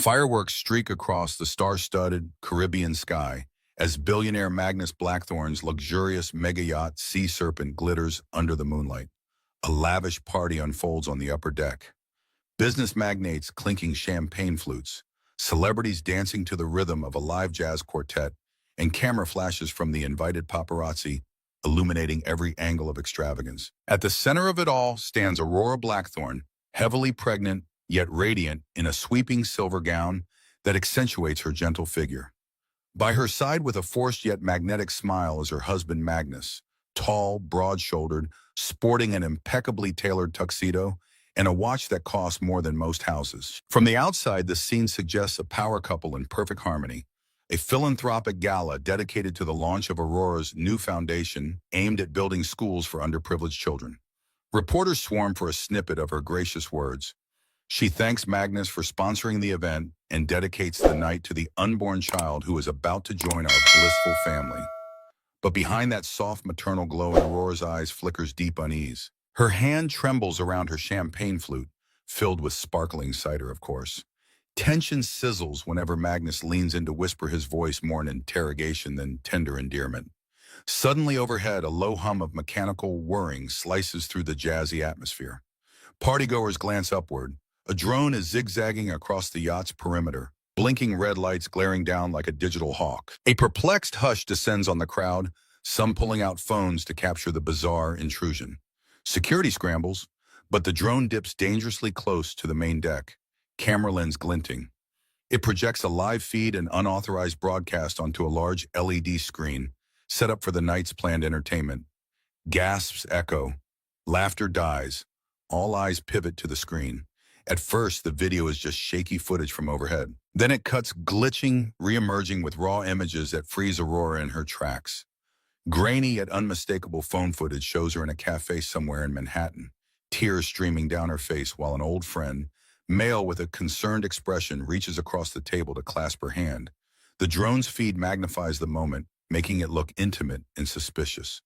Fireworks streak across the star-studded Caribbean sky as billionaire Magnus Blackthorne's luxurious mega-yacht Sea Serpent glitters under the moonlight. A lavish party unfolds on the upper deck. Business magnates clinking champagne flutes, celebrities dancing to the rhythm of a live jazz quartet, and camera flashes from the invited paparazzi illuminating every angle of extravagance. At the center of it all stands Aurora Blackthorne, heavily pregnant yet radiant in a sweeping silver gown that accentuates her gentle figure. By her side with a forced yet magnetic smile is her husband Magnus, tall, broad-shouldered, sporting an impeccably tailored tuxedo and a watch that costs more than most houses. From the outside, the scene suggests a power couple in perfect harmony, a philanthropic gala dedicated to the launch of Aurora's new foundation aimed at building schools for underprivileged children. Reporters swarm for a snippet of her gracious words. She thanks Magnus for sponsoring the event and dedicates the night to the unborn child who is about to join our blissful family. But behind that soft maternal glow in Aurora's eyes flickers deep unease. Her hand trembles around her champagne flute, filled with sparkling cider, of course. Tension sizzles whenever Magnus leans in to whisper, his voice more an interrogation than tender endearment. Suddenly overhead, a low hum of mechanical whirring slices through the jazzy atmosphere. Partygoers glance upward. A drone is zigzagging across the yacht's perimeter, blinking red lights glaring down like a digital hawk. A perplexed hush descends on the crowd, some pulling out phones to capture the bizarre intrusion. Security scrambles, but the drone dips dangerously close to the main deck, camera lens glinting. It projects a live feed and unauthorized broadcast onto a large LED screen, set up for the night's planned entertainment. Gasps echo. Laughter dies. All eyes pivot to the screen. At first, the video is just shaky footage from overhead. Then it cuts glitching, re-emerging with raw images that freeze Aurora in her tracks. Grainy yet unmistakable phone footage shows her in a cafe somewhere in Manhattan, tears streaming down her face while an old friend, male with a concerned expression, reaches across the table to clasp her hand. The drone's feed magnifies the moment, making it look intimate and suspicious.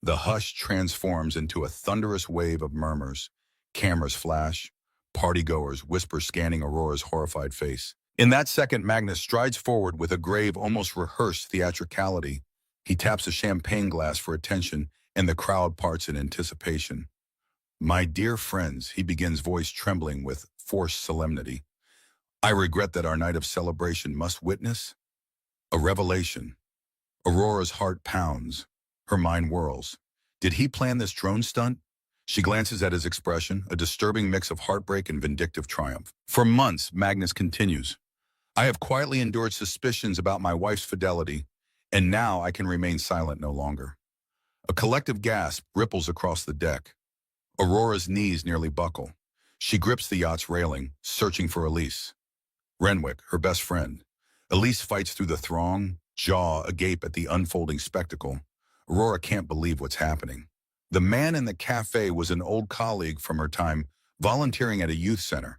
The hush transforms into a thunderous wave of murmurs. Cameras flash. Partygoers whisper, scanning Aurora's horrified face. In that second, Magnus strides forward with a grave, almost rehearsed theatricality. He taps a champagne glass for attention, and the crowd parts in anticipation. "My dear friends," he begins, voice trembling with forced solemnity, "I regret that our night of celebration must witness a revelation." Aurora's heart pounds. Her mind whirls. Did he plan this drone stunt? She glances at his expression, a disturbing mix of heartbreak and vindictive triumph. For months, Magnus continues, "I have quietly endured suspicions about my wife's fidelity, and now I can remain silent no longer." A collective gasp ripples across the deck. Aurora's knees nearly buckle. She grips the yacht's railing, searching for Elise. Renwick, her best friend. Elise fights through the throng, jaw agape at the unfolding spectacle. Aurora can't believe what's happening. The man in the cafe was an old colleague from her time volunteering at a youth center.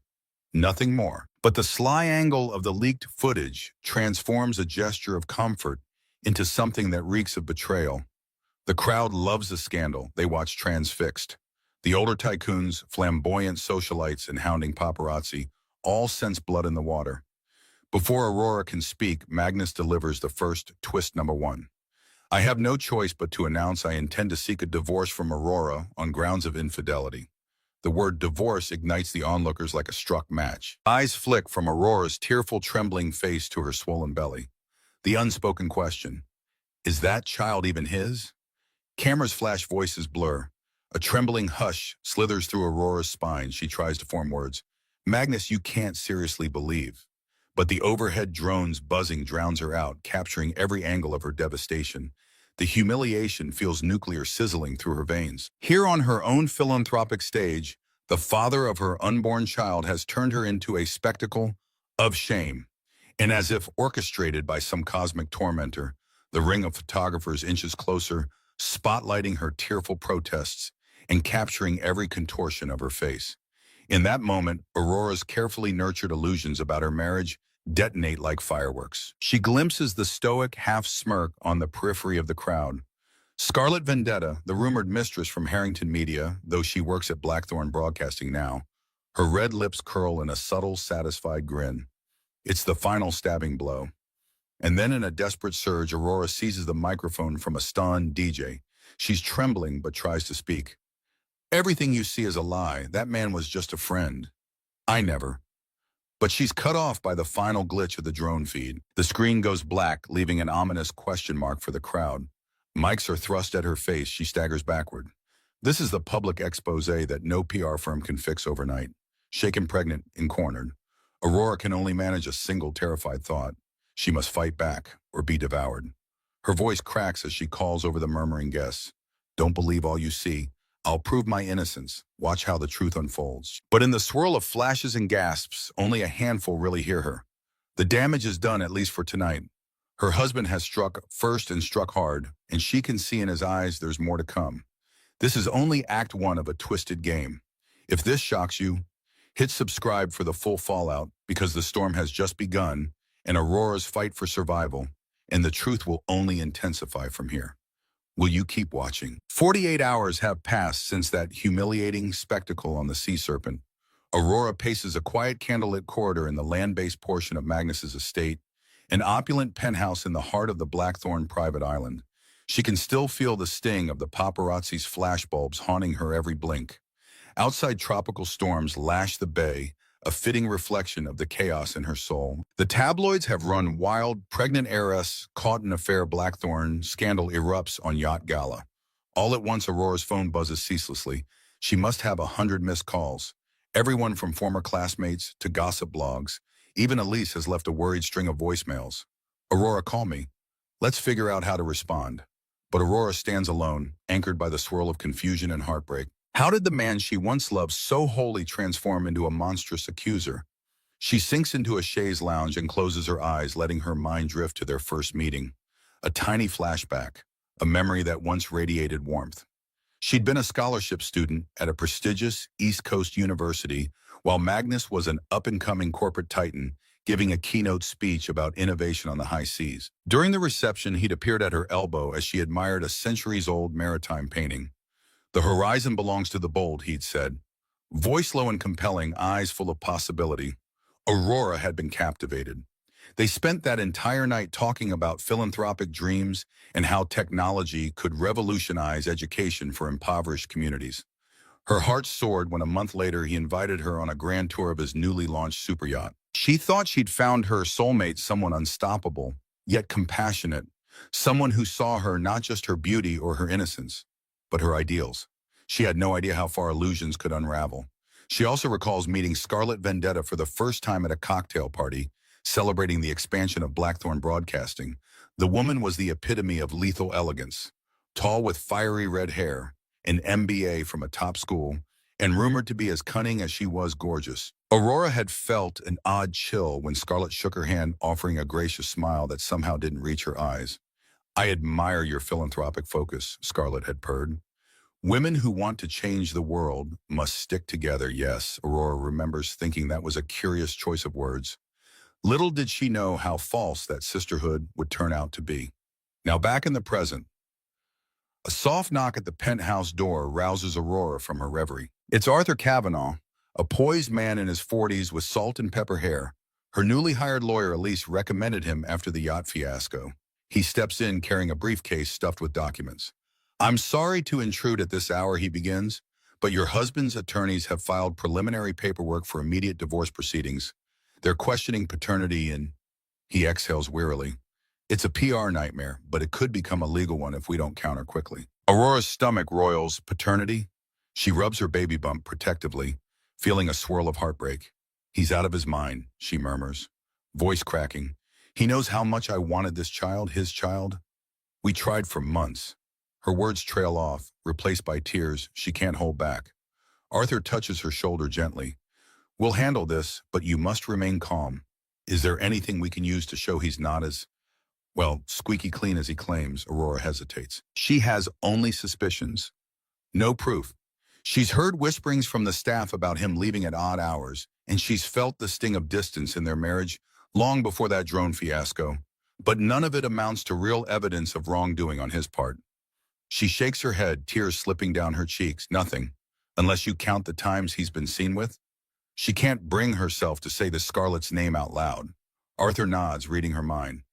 Nothing more. But the sly angle of the leaked footage transforms a gesture of comfort into something that reeks of betrayal. The crowd loves the scandal. They watch transfixed. The older tycoons, flamboyant socialites, and hounding paparazzi all sense blood in the water. Before Aurora can speak, Magnus delivers the first twist number one. "I have no choice but to announce I intend to seek a divorce from Aurora on grounds of infidelity." The word divorce ignites the onlookers like a struck match. Eyes flick from Aurora's tearful, trembling face to her swollen belly. The unspoken question, is that child even his? Cameras flash, voices blur. A trembling hush slithers through Aurora's spine. She tries to form words. "Magnus, you can't seriously believe." But the overhead drone's buzzing drowns her out, capturing every angle of her devastation. The humiliation feels nuclear sizzling through her veins. Here on her own philanthropic stage, the father of her unborn child has turned her into a spectacle of shame. And as if orchestrated by some cosmic tormentor, the ring of photographers inches closer, spotlighting her tearful protests and capturing every contortion of her face. In that moment, Aurora's carefully nurtured illusions about her marriage detonate like fireworks. She glimpses the stoic half-smirk on the periphery of the crowd. Scarlett Vendetta, the rumored mistress from Harrington Media, though she works at Blackthorne Broadcasting now, her red lips curl in a subtle, satisfied grin. It's the final stabbing blow. And then in a desperate surge, Aurora seizes the microphone from a stunned DJ. She's trembling but tries to speak. Everything you see is a lie. That man was just a friend. I never. But she's cut off by the final glitch of the drone feed. The screen goes black, leaving an ominous question mark for the crowd. Mics are thrust at her face. She staggers backward. This is the public expose that no PR firm can fix overnight. Shaken pregnant and cornered. Aurora can only manage a single terrified thought. She must fight back or be devoured. Her voice cracks as she calls over the murmuring guests. Don't believe all you see. I'll prove my innocence. Watch how the truth unfolds. But in the swirl of flashes and gasps, only a handful really hear her. The damage is done, at least for tonight. Her husband has struck first and struck hard, and she can see in his eyes there's more to come. This is only Act 1 of a twisted game. If this shocks you, hit subscribe for the full fallout, because the storm has just begun, and Aurora's fight for survival, and the truth will only intensify from here. Will you keep watching? 48 hours have passed since that humiliating spectacle on the Sea Serpent. Aurora paces a quiet candlelit corridor in the land-based portion of Magnus's estate, an opulent penthouse in the heart of the Blackthorn private island. She can still feel the sting of the paparazzi's flashbulbs haunting her every blink. Outside tropical storms lash the bay, a fitting reflection of the chaos in her soul. The tabloids have run wild, pregnant heiress, caught in affair Blackthorn, scandal erupts on yacht gala. All at once, Aurora's phone buzzes ceaselessly. She must have 100 missed calls. Everyone from former classmates to gossip blogs. Even Elise has left a worried string of voicemails. Aurora, call me. Let's figure out how to respond. But Aurora stands alone, anchored by the swirl of confusion and heartbreak. How did the man she once loved so wholly transform into a monstrous accuser? She sinks into a chaise lounge and closes her eyes, letting her mind drift to their first meeting. A tiny flashback, a memory that once radiated warmth. She'd been a scholarship student at a prestigious East Coast university, while Magnus was an up-and-coming corporate titan, giving a keynote speech about innovation on the high seas. During the reception, he'd appeared at her elbow as she admired a centuries-old maritime painting. The horizon belongs to the bold, he'd said. Voice low and compelling, eyes full of possibility. Aurora had been captivated. They spent that entire night talking about philanthropic dreams and how technology could revolutionize education for impoverished communities. Her heart soared when a month later he invited her on a grand tour of his newly launched super yacht. She thought she'd found her soulmate, someone unstoppable, yet compassionate, someone who saw her not just her beauty or her innocence, but her ideals. She had no idea how far illusions could unravel. She also recalls meeting Scarlet Vendetta for the first time at a cocktail party, celebrating the expansion of Blackthorn Broadcasting. The woman was the epitome of lethal elegance, tall with fiery red hair, an MBA from a top school, and rumored to be as cunning as she was gorgeous. Aurora had felt an odd chill when Scarlet shook her hand, offering a gracious smile that somehow didn't reach her eyes. I admire your philanthropic focus, Scarlet had purred. Women who want to change the world must stick together, yes, Aurora remembers thinking that was a curious choice of words. Little did she know how false that sisterhood would turn out to be. Now back in the present, a soft knock at the penthouse door rouses Aurora from her reverie. It's Arthur Cavanaugh, a poised man in his 40s with salt and pepper hair. Her newly hired lawyer Elise recommended him after the yacht fiasco. He steps in carrying a briefcase stuffed with documents. I'm sorry to intrude at this hour, he begins, but your husband's attorneys have filed preliminary paperwork for immediate divorce proceedings. They're questioning paternity and he exhales wearily. It's a PR nightmare, but it could become a legal one if we don't counter quickly. Aurora's stomach roils. Paternity? She rubs her baby bump protectively, feeling a swirl of heartbreak. He's out of his mind, she murmurs, voice cracking. He knows how much I wanted this child, his child. We tried for months. Her words trail off, replaced by tears she can't hold back. Arthur touches her shoulder gently. We'll handle this, but you must remain calm. Is there anything we can use to show he's not as, well, squeaky clean as he claims? Aurora hesitates. She has only suspicions. No proof. She's heard whisperings from the staff about him leaving at odd hours, and she's felt the sting of distance in their marriage long before that drone fiasco. But none of it amounts to real evidence of wrongdoing on his part. She shakes her head, tears slipping down her cheeks. Nothing, unless you count the times he's been seen with. She can't bring herself to say the Scarlet's name out loud. Arthur nods, reading her mind.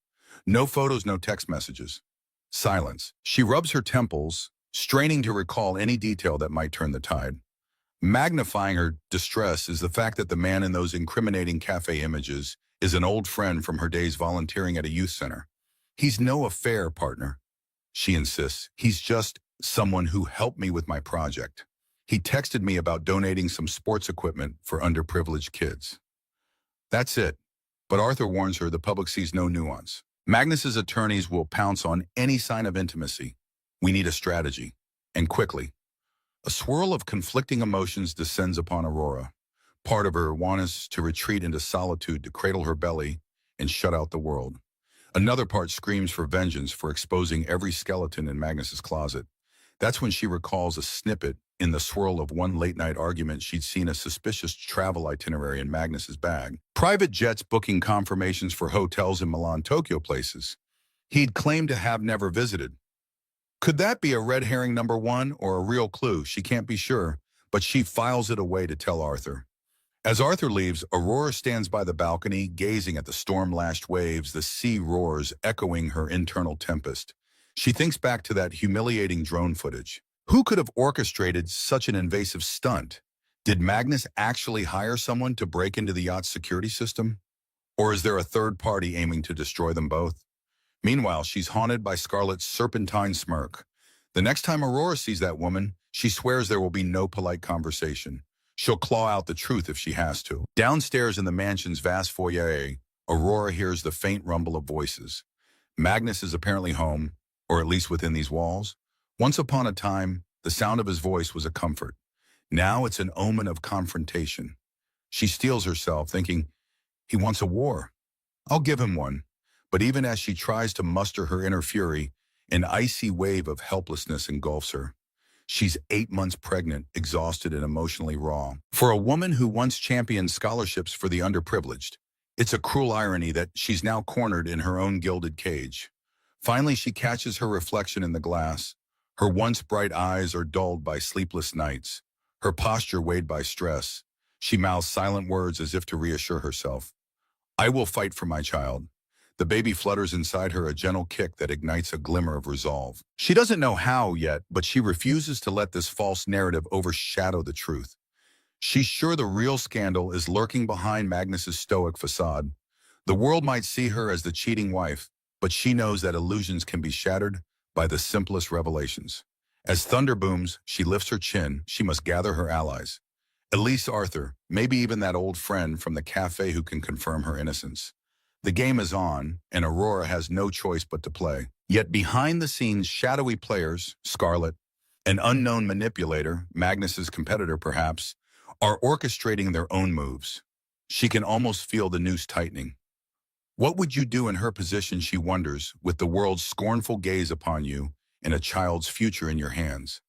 No photos, no text messages. Silence. She rubs her temples, straining to recall any detail that might turn the tide. Magnifying her distress is the fact that the man in those incriminating cafe images is an old friend from her days volunteering at a youth center. He's no affair partner, she insists. He's just someone who helped me with my project. He texted me about donating some sports equipment for underprivileged kids. That's it. But Arthur warns her the public sees no nuance. Magnus's attorneys will pounce on any sign of intimacy. We need a strategy, and quickly. A swirl of conflicting emotions descends upon Aurora. Part of her wants to retreat into solitude to cradle her belly and shut out the world. Another part screams for vengeance for exposing every skeleton in Magnus's closet. That's when she recalls a snippet in the swirl of one late-night argument she'd seen a suspicious travel itinerary in Magnus's bag. Private jets booking confirmations for hotels in Milan, Tokyo places he'd claimed to have never visited. Could that be a red herring number one or a real clue? She can't be sure, but she files it away to tell Arthur. As Arthur leaves, Aurora stands by the balcony, gazing at the storm-lashed waves, the sea roars echoing her internal tempest. She thinks back to that humiliating drone footage. Who could have orchestrated such an invasive stunt? Did Magnus actually hire someone to break into the yacht's security system? Or is there a third party aiming to destroy them both? Meanwhile, she's haunted by Scarlett's serpentine smirk. The next time Aurora sees that woman, she swears there will be no polite conversation. She'll claw out the truth if she has to. Downstairs in the mansion's vast foyer, Aurora hears the faint rumble of voices. Magnus is apparently home, or at least within these walls. Once upon a time, the sound of his voice was a comfort. Now it's an omen of confrontation. She steels herself, thinking, he wants a war. I'll give him one. But even as she tries to muster her inner fury, an icy wave of helplessness engulfs her. She's 8 months pregnant, exhausted and emotionally raw. For a woman who once championed scholarships for the underprivileged, it's a cruel irony that she's now cornered in her own gilded cage. Finally, she catches her reflection in the glass. Her once bright eyes are dulled by sleepless nights. Her posture weighed by stress. She mouths silent words as if to reassure herself. I will fight for my child. The baby flutters inside her, a gentle kick that ignites a glimmer of resolve. She doesn't know how yet, but she refuses to let this false narrative overshadow the truth. She's sure the real scandal is lurking behind Magnus's stoic facade. The world might see her as the cheating wife, but she knows that illusions can be shattered by the simplest revelations. As thunder booms, she lifts her chin. She must gather her allies. Elise, Arthur, maybe even that old friend from the cafe who can confirm her innocence. The game is on, and Aurora has no choice but to play. Yet behind the scenes, shadowy players, Scarlett, an unknown manipulator, Magnus's competitor perhaps, are orchestrating their own moves. She can almost feel the noose tightening. What would you do in her position, she wonders, with the world's scornful gaze upon you and a child's future in your hands?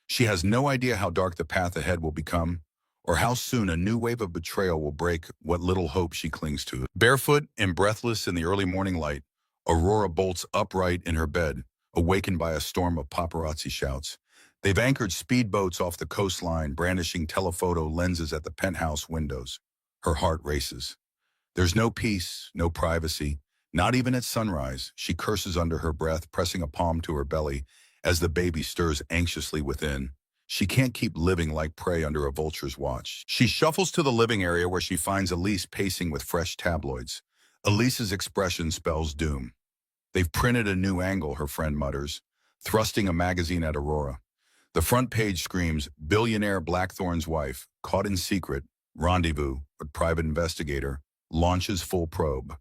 She has no idea how dark the path ahead will become, or how soon a new wave of betrayal will break what little hope she clings to. Barefoot and breathless in the early morning light, Aurora bolts upright in her bed, awakened by a storm of paparazzi shouts. They've anchored speedboats off the coastline, brandishing telephoto lenses at the penthouse windows. Her heart races. There's no peace, no privacy, not even at sunrise. She curses under her breath, pressing a palm to her belly as the baby stirs anxiously within. She can't keep living like prey under a vulture's watch. She shuffles to the living area where she finds Elise pacing with fresh tabloids. Elise's expression spells doom. They've printed a new angle, her friend mutters, thrusting a magazine at Aurora. The front page screams, billionaire Blackthorn's wife, caught in secret, rendezvous, a private investigator, launches full probe.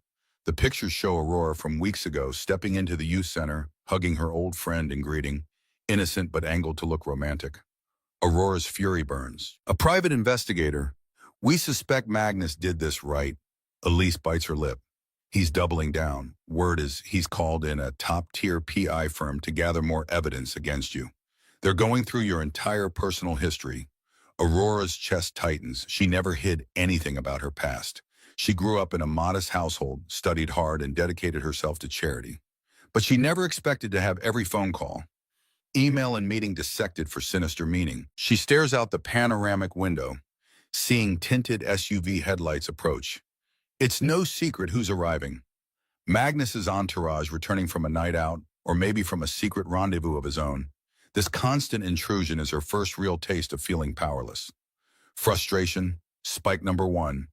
The pictures show Aurora from weeks ago stepping into the youth center, hugging her old friend and greeting, innocent but angled to look romantic. Aurora's fury burns. A private investigator. We suspect Magnus did this right. Elise bites her lip. He's doubling down. Word is he's called in a top-tier PI firm to gather more evidence against you. They're going through your entire personal history. Aurora's chest tightens. She never hid anything about her past. She grew up in a modest household, studied hard, and dedicated herself to charity. But she never expected to have every phone call, email, and meeting dissected for sinister meaning. She stares out the panoramic window, seeing tinted SUV headlights approach. It's no secret who's arriving. Magnus's entourage returning from a night out, or maybe from a secret rendezvous of his own. This constant intrusion is her first real taste of feeling powerless. Frustration, spike number one.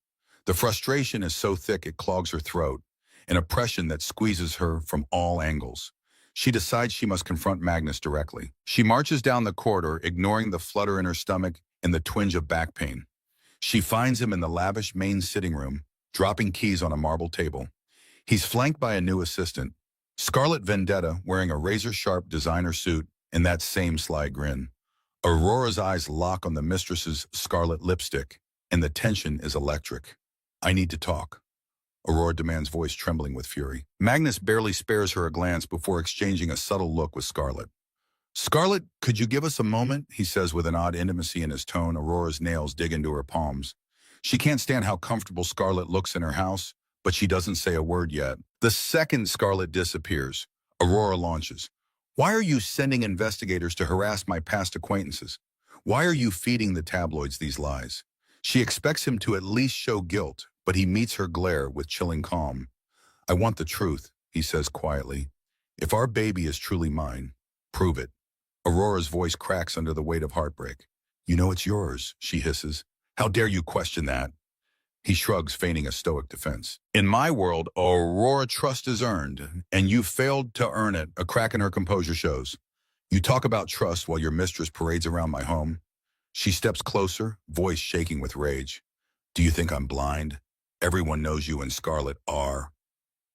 The frustration is so thick it clogs her throat, an oppression that squeezes her from all angles. She decides she must confront Magnus directly. She marches down the corridor, ignoring the flutter in her stomach and the twinge of back pain. She finds him in the lavish main sitting room, dropping keys on a marble table. He's flanked by a new assistant, Scarlet Vendetta, wearing a razor-sharp designer suit and that same sly grin. Aurora's eyes lock on the mistress's scarlet lipstick, and the tension is electric. "I need to talk," Aurora demands, voice trembling with fury. Magnus barely spares her a glance before exchanging a subtle look with Scarlet. "Scarlet, could you give us a moment?" he says with an odd intimacy in his tone. Aurora's nails dig into her palms. She can't stand how comfortable Scarlet looks in her house, but she doesn't say a word yet. The second Scarlet disappears, Aurora launches. "Why are you sending investigators to harass my past acquaintances? Why are you feeding the tabloids these lies?" She expects him to at least show guilt, but he meets her glare with chilling calm. "I want the truth," he says quietly. "If our baby is truly mine, prove it." Aurora's voice cracks under the weight of heartbreak. "You know it's yours," she hisses. "How dare you question that?" He shrugs, feigning a stoic defense. "In my world, Aurora, trust is earned, and you failed to earn it," a crack in her composure shows. "You talk about trust while your mistress parades around my home." She steps closer, voice shaking with rage. "Do you think I'm blind? Everyone knows you and Scarlet are."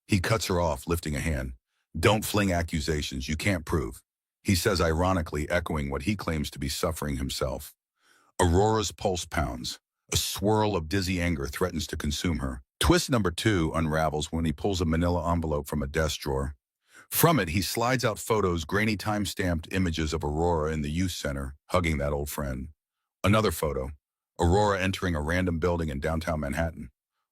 He cuts her off, lifting a hand. "Don't fling accusations you can't prove," he says ironically, echoing what he claims to be suffering himself. Aurora's pulse pounds. A swirl of dizzy anger threatens to consume her. Twist number two unravels when he pulls a manila envelope from a desk drawer. From it, he slides out photos, grainy time-stamped images of Aurora in the youth center, hugging that old friend. Another photo, Aurora entering a random building in downtown Manhattan.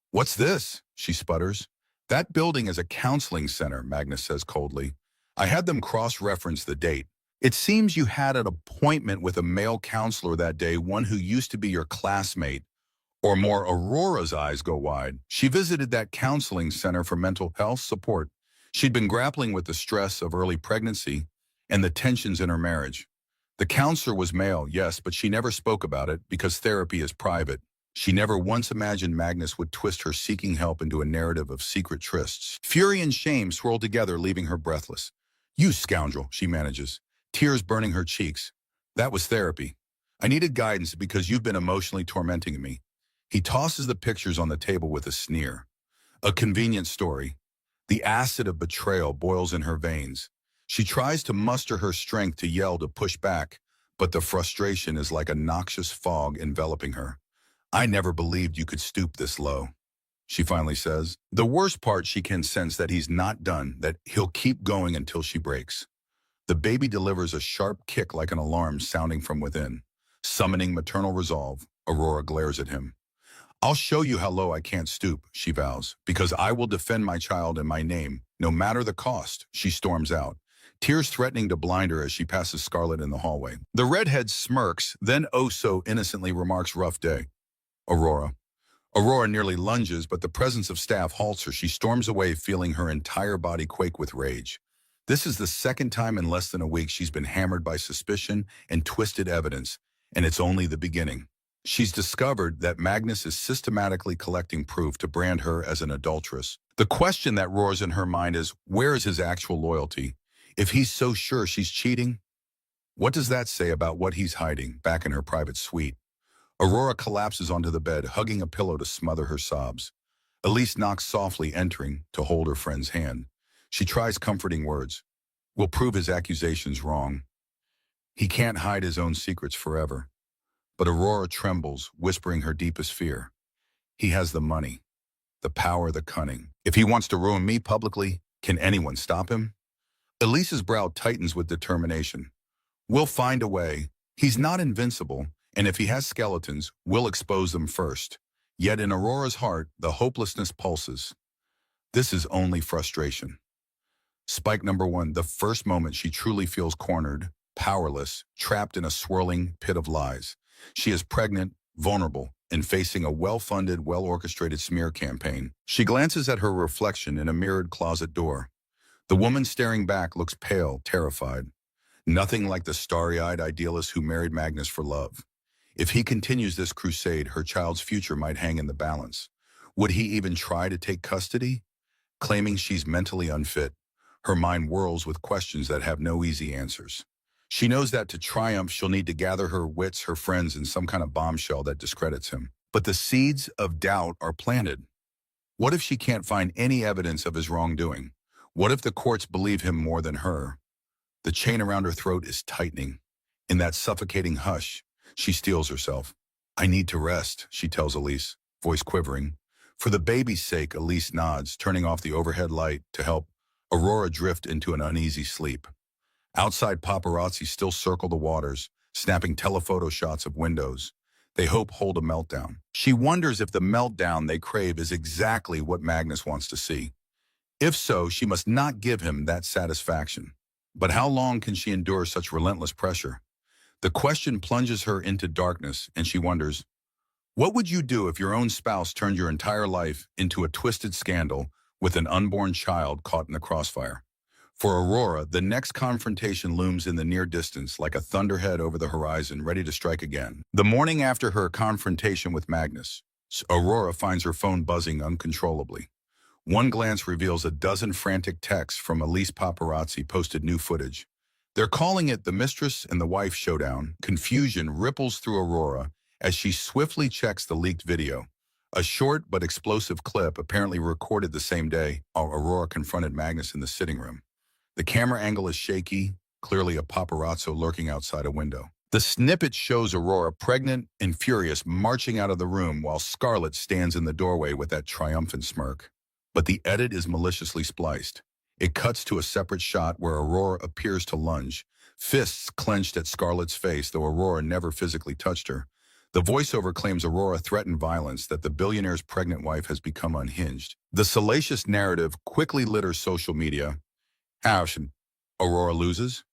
"What's this?" she sputters. "That building is a counseling center," Magnus says coldly. "I had them cross-reference the date. It seems you had an appointment with a male counselor that day, one who used to be your classmate." Or more, Aurora's eyes go wide. She visited that counseling center for mental health support. She'd been grappling with the stress of early pregnancy and the tensions in her marriage. The counselor was male, yes, but she never spoke about it because therapy is private. She never once imagined Magnus would twist her seeking help into a narrative of secret trysts. Fury and shame swirl together, leaving her breathless. "You scoundrel," she manages, tears burning her cheeks. "That was therapy. I needed guidance because you've been emotionally tormenting me." He tosses the pictures on the table with a sneer. A convenient story. The acid of betrayal boils in her veins. She tries to muster her strength to yell, to push back, but the frustration is like a noxious fog enveloping her. "I never believed you could stoop this low," she finally says. The worst part, she can sense that he's not done, that he'll keep going until she breaks. The baby delivers a sharp kick like an alarm sounding from within. Summoning maternal resolve, Aurora glares at him. "I'll show you how low I can't stoop," she vows, "because I will defend my child and my name, no matter the cost." She storms out, tears threatening to blind her as she passes Scarlet in the hallway. The redhead smirks, then oh so innocently remarks, "Rough day." Aurora. Aurora nearly lunges, but the presence of staff halts her. She storms away, feeling her entire body quake with rage. This is the second time in less than a week she's been hammered by suspicion and twisted evidence, and it's only the beginning. She's discovered that Magnus is systematically collecting proof to brand her as an adulteress. The question that roars in her mind is, where is his actual loyalty? If he's so sure she's cheating, what does that say about what he's hiding back in her private suite? Aurora collapses onto the bed, hugging a pillow to smother her sobs. Elise knocks softly, entering to hold her friend's hand. She tries comforting words. "We'll prove his accusations wrong. He can't hide his own secrets forever." But Aurora trembles, whispering her deepest fear. "He has the money, the power, the cunning. If he wants to ruin me publicly, can anyone stop him?" Elise's brow tightens with determination. "We'll find a way. He's not invincible, and if he has skeletons, we'll expose them first." Yet in Aurora's heart, the hopelessness pulses. This is only frustration. Spike number one, the first moment she truly feels cornered, powerless, trapped in a swirling pit of lies. She is pregnant, vulnerable, and facing a well-funded, well-orchestrated smear campaign. She glances at her reflection in a mirrored closet door. The woman staring back looks pale, terrified. Nothing like the starry-eyed idealist who married Magnus for love. If he continues this crusade, her child's future might hang in the balance. Would he even try to take custody? Claiming she's mentally unfit, her mind whirls with questions that have no easy answers. She knows that to triumph, she'll need to gather her wits, her friends, and some kind of bombshell that discredits him. But the seeds of doubt are planted. What if she can't find any evidence of his wrongdoing? What if the courts believe him more than her? The chain around her throat is tightening. In that suffocating hush, she steels herself. "I need to rest," she tells Elise, voice quivering. For the baby's sake, Elise nods, turning off the overhead light to help Aurora drift into an uneasy sleep. Outside, paparazzi still circle the waters, snapping telephoto shots of windows. They hope hold a meltdown. She wonders if the meltdown they crave is exactly what Magnus wants to see. If so, she must not give him that satisfaction. But how long can she endure such relentless pressure? The question plunges her into darkness, and she wonders, what would you do if your own spouse turned your entire life into a twisted scandal with an unborn child caught in the crossfire? For Aurora, the next confrontation looms in the near distance like a thunderhead over the horizon, ready to strike again. The morning after her confrontation with Magnus, Aurora finds her phone buzzing uncontrollably. One glance reveals a dozen frantic texts from Elise paparazzi posted new footage. They're calling it the mistress and the wife showdown. Confusion ripples through Aurora as she swiftly checks the leaked video. A short but explosive clip apparently recorded the same day Aurora confronted Magnus in the sitting room. The camera angle is shaky, clearly a paparazzo lurking outside a window. The snippet shows Aurora pregnant and furious marching out of the room while Scarlett stands in the doorway with that triumphant smirk. But the edit is maliciously spliced. It cuts to a separate shot where Aurora appears to lunge, fists clenched at Scarlett's face, though Aurora never physically touched her. The voiceover claims Aurora threatened violence, that the billionaire's pregnant wife has become unhinged. The salacious narrative quickly litters social media. How should Aurora loses?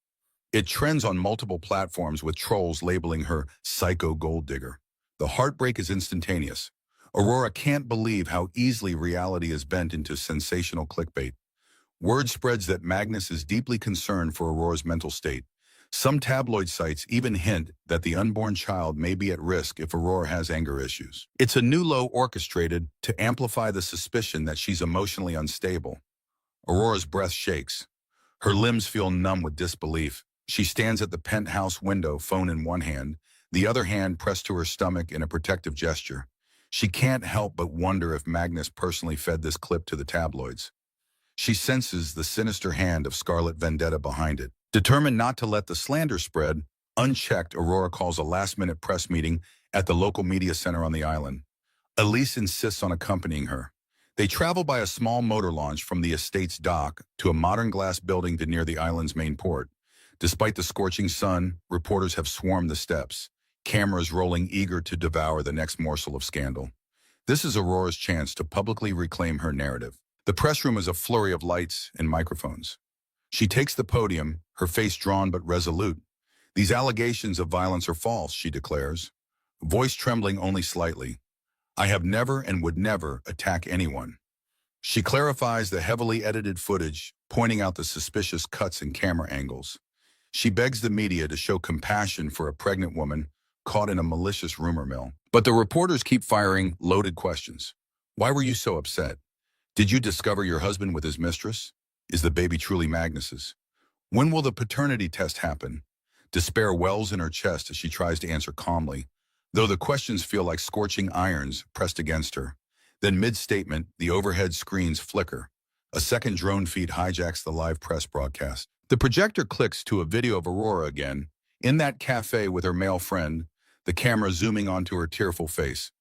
It trends on multiple platforms with trolls labeling her psycho gold digger. The heartbreak is instantaneous. Aurora can't believe how easily reality is bent into sensational clickbait. Word spreads that Magnus is deeply concerned for Aurora's mental state. Some tabloid sites even hint that the unborn child may be at risk if Aurora has anger issues. It's a new low orchestrated to amplify the suspicion that she's emotionally unstable. Aurora's breath shakes. Her limbs feel numb with disbelief. She stands at the penthouse window, phone in one hand, the other hand pressed to her stomach in a protective gesture. She can't help but wonder if Magnus personally fed this clip to the tabloids. She senses the sinister hand of Scarlet Vendetta behind it. Determined not to let the slander spread, unchecked, Aurora calls a last-minute press meeting at the local media center on the island. Elise insists on accompanying her. They travel by a small motor launch from the estate's dock to a modern glass building near the island's main port. Despite the scorching sun, reporters have swarmed the steps, cameras rolling eager to devour the next morsel of scandal. This is Aurora's chance to publicly reclaim her narrative. The press room is a flurry of lights and microphones. She takes the podium, her face drawn but resolute. "These allegations of violence are false," she declares, voice trembling only slightly. "I have never and would never attack anyone." She clarifies the heavily edited footage, pointing out the suspicious cuts and camera angles. She begs the media to show compassion for a pregnant woman caught in a malicious rumor mill. But the reporters keep firing loaded questions. Why were you so upset? Did you discover your husband with his mistress? Is the baby truly Magnus's? When will the paternity test happen? Despair wells in her chest as she tries to answer calmly, though the questions feel like scorching irons pressed against her. Then mid-statement, the overhead screens flicker. A second drone feed hijacks the live press broadcast. The projector clicks to a video of Aurora again, in that cafe with her male friend, the camera zooming onto her tearful face.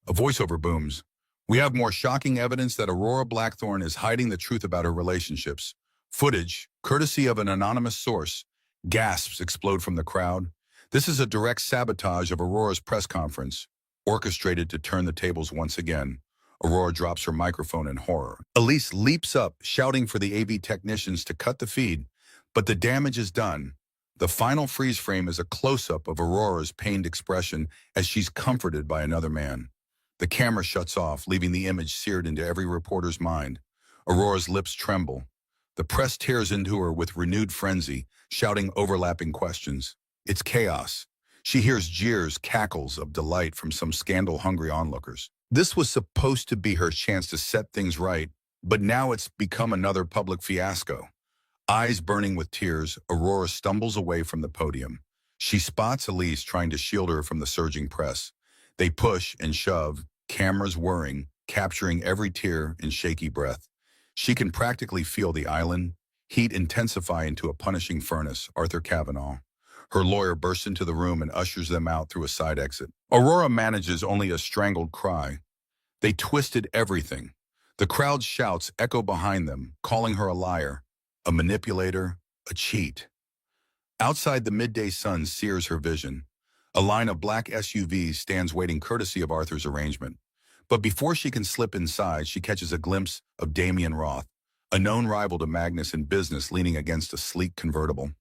A voiceover booms. "We have more shocking evidence that Aurora Blackthorne is hiding the truth about her relationships." Footage, courtesy of an anonymous source. Gasps explode from the crowd. This is a direct sabotage of Aurora's press conference, orchestrated to turn the tables once again. Aurora drops her microphone in horror. Elise leaps up, shouting for the AV technicians to cut the feed, but the damage is done. The final freeze frame is a close-up of Aurora's pained expression as she's comforted by another man. The camera shuts off, leaving the image seared into every reporter's mind. Aurora's lips tremble. The press tears into her with renewed frenzy, shouting overlapping questions. It's chaos. She hears jeers, cackles of delight from some scandal-hungry onlookers. This was supposed to be her chance to set things right, but now it's become another public fiasco. Eyes burning with tears, Aurora stumbles away from the podium. She spots Elise trying to shield her from the surging press. They push and shove, cameras whirring, capturing every tear and shaky breath. She can practically feel the island, heat intensify into a punishing furnace. Arthur Kavanaugh. Her lawyer bursts into the room and ushers them out through a side exit. Aurora manages only a strangled cry. They twisted everything. The crowd's shouts echo behind them, calling her a liar, a manipulator, a cheat. Outside, the midday sun sears her vision. A line of black SUVs stands waiting courtesy of Arthur's arrangement. But before she can slip inside, she catches a glimpse of Damien Roth, a known rival to Magnus in business leaning against a sleek convertible.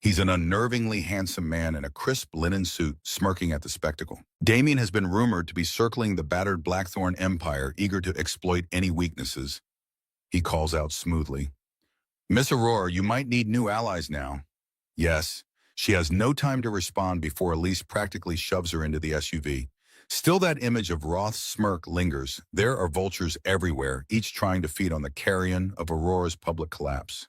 He's an unnervingly handsome man in a crisp linen suit, smirking at the spectacle. Damien has been rumored to be circling the battered Blackthorn empire, eager to exploit any weaknesses. He calls out smoothly, "Miss Aurora, you might need new allies now." Yes, she has no time to respond before Elise practically shoves her into the SUV. Still, that image of Roth's smirk lingers. There are vultures everywhere, each trying to feed on the carrion of Aurora's public collapse.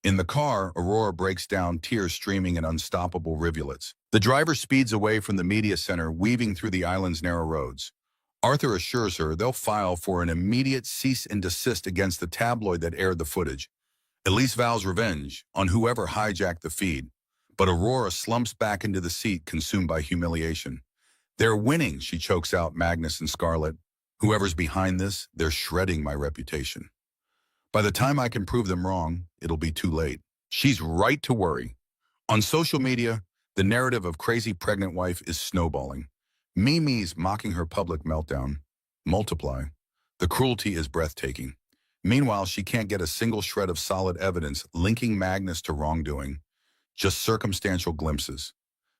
In the car, Aurora breaks down, tears streaming in unstoppable rivulets. The driver speeds away from the media center, weaving through the island's narrow roads. Arthur assures her they'll file for an immediate cease and desist against the tabloid that aired the footage. Elise vows revenge on whoever hijacked the feed, but Aurora slumps back into the seat, consumed by humiliation. "They're winning," she chokes out Magnus and Scarlett. "Whoever's behind this, they're shredding my reputation. By the time I can prove them wrong, it'll be too late." She's right to worry. On social media, the narrative of crazy pregnant wife is snowballing. Mimi's mocking her public meltdown. Multiply. The cruelty is breathtaking. Meanwhile, she can't get a single shred of solid evidence linking Magnus to wrongdoing. Just circumstantial glimpses.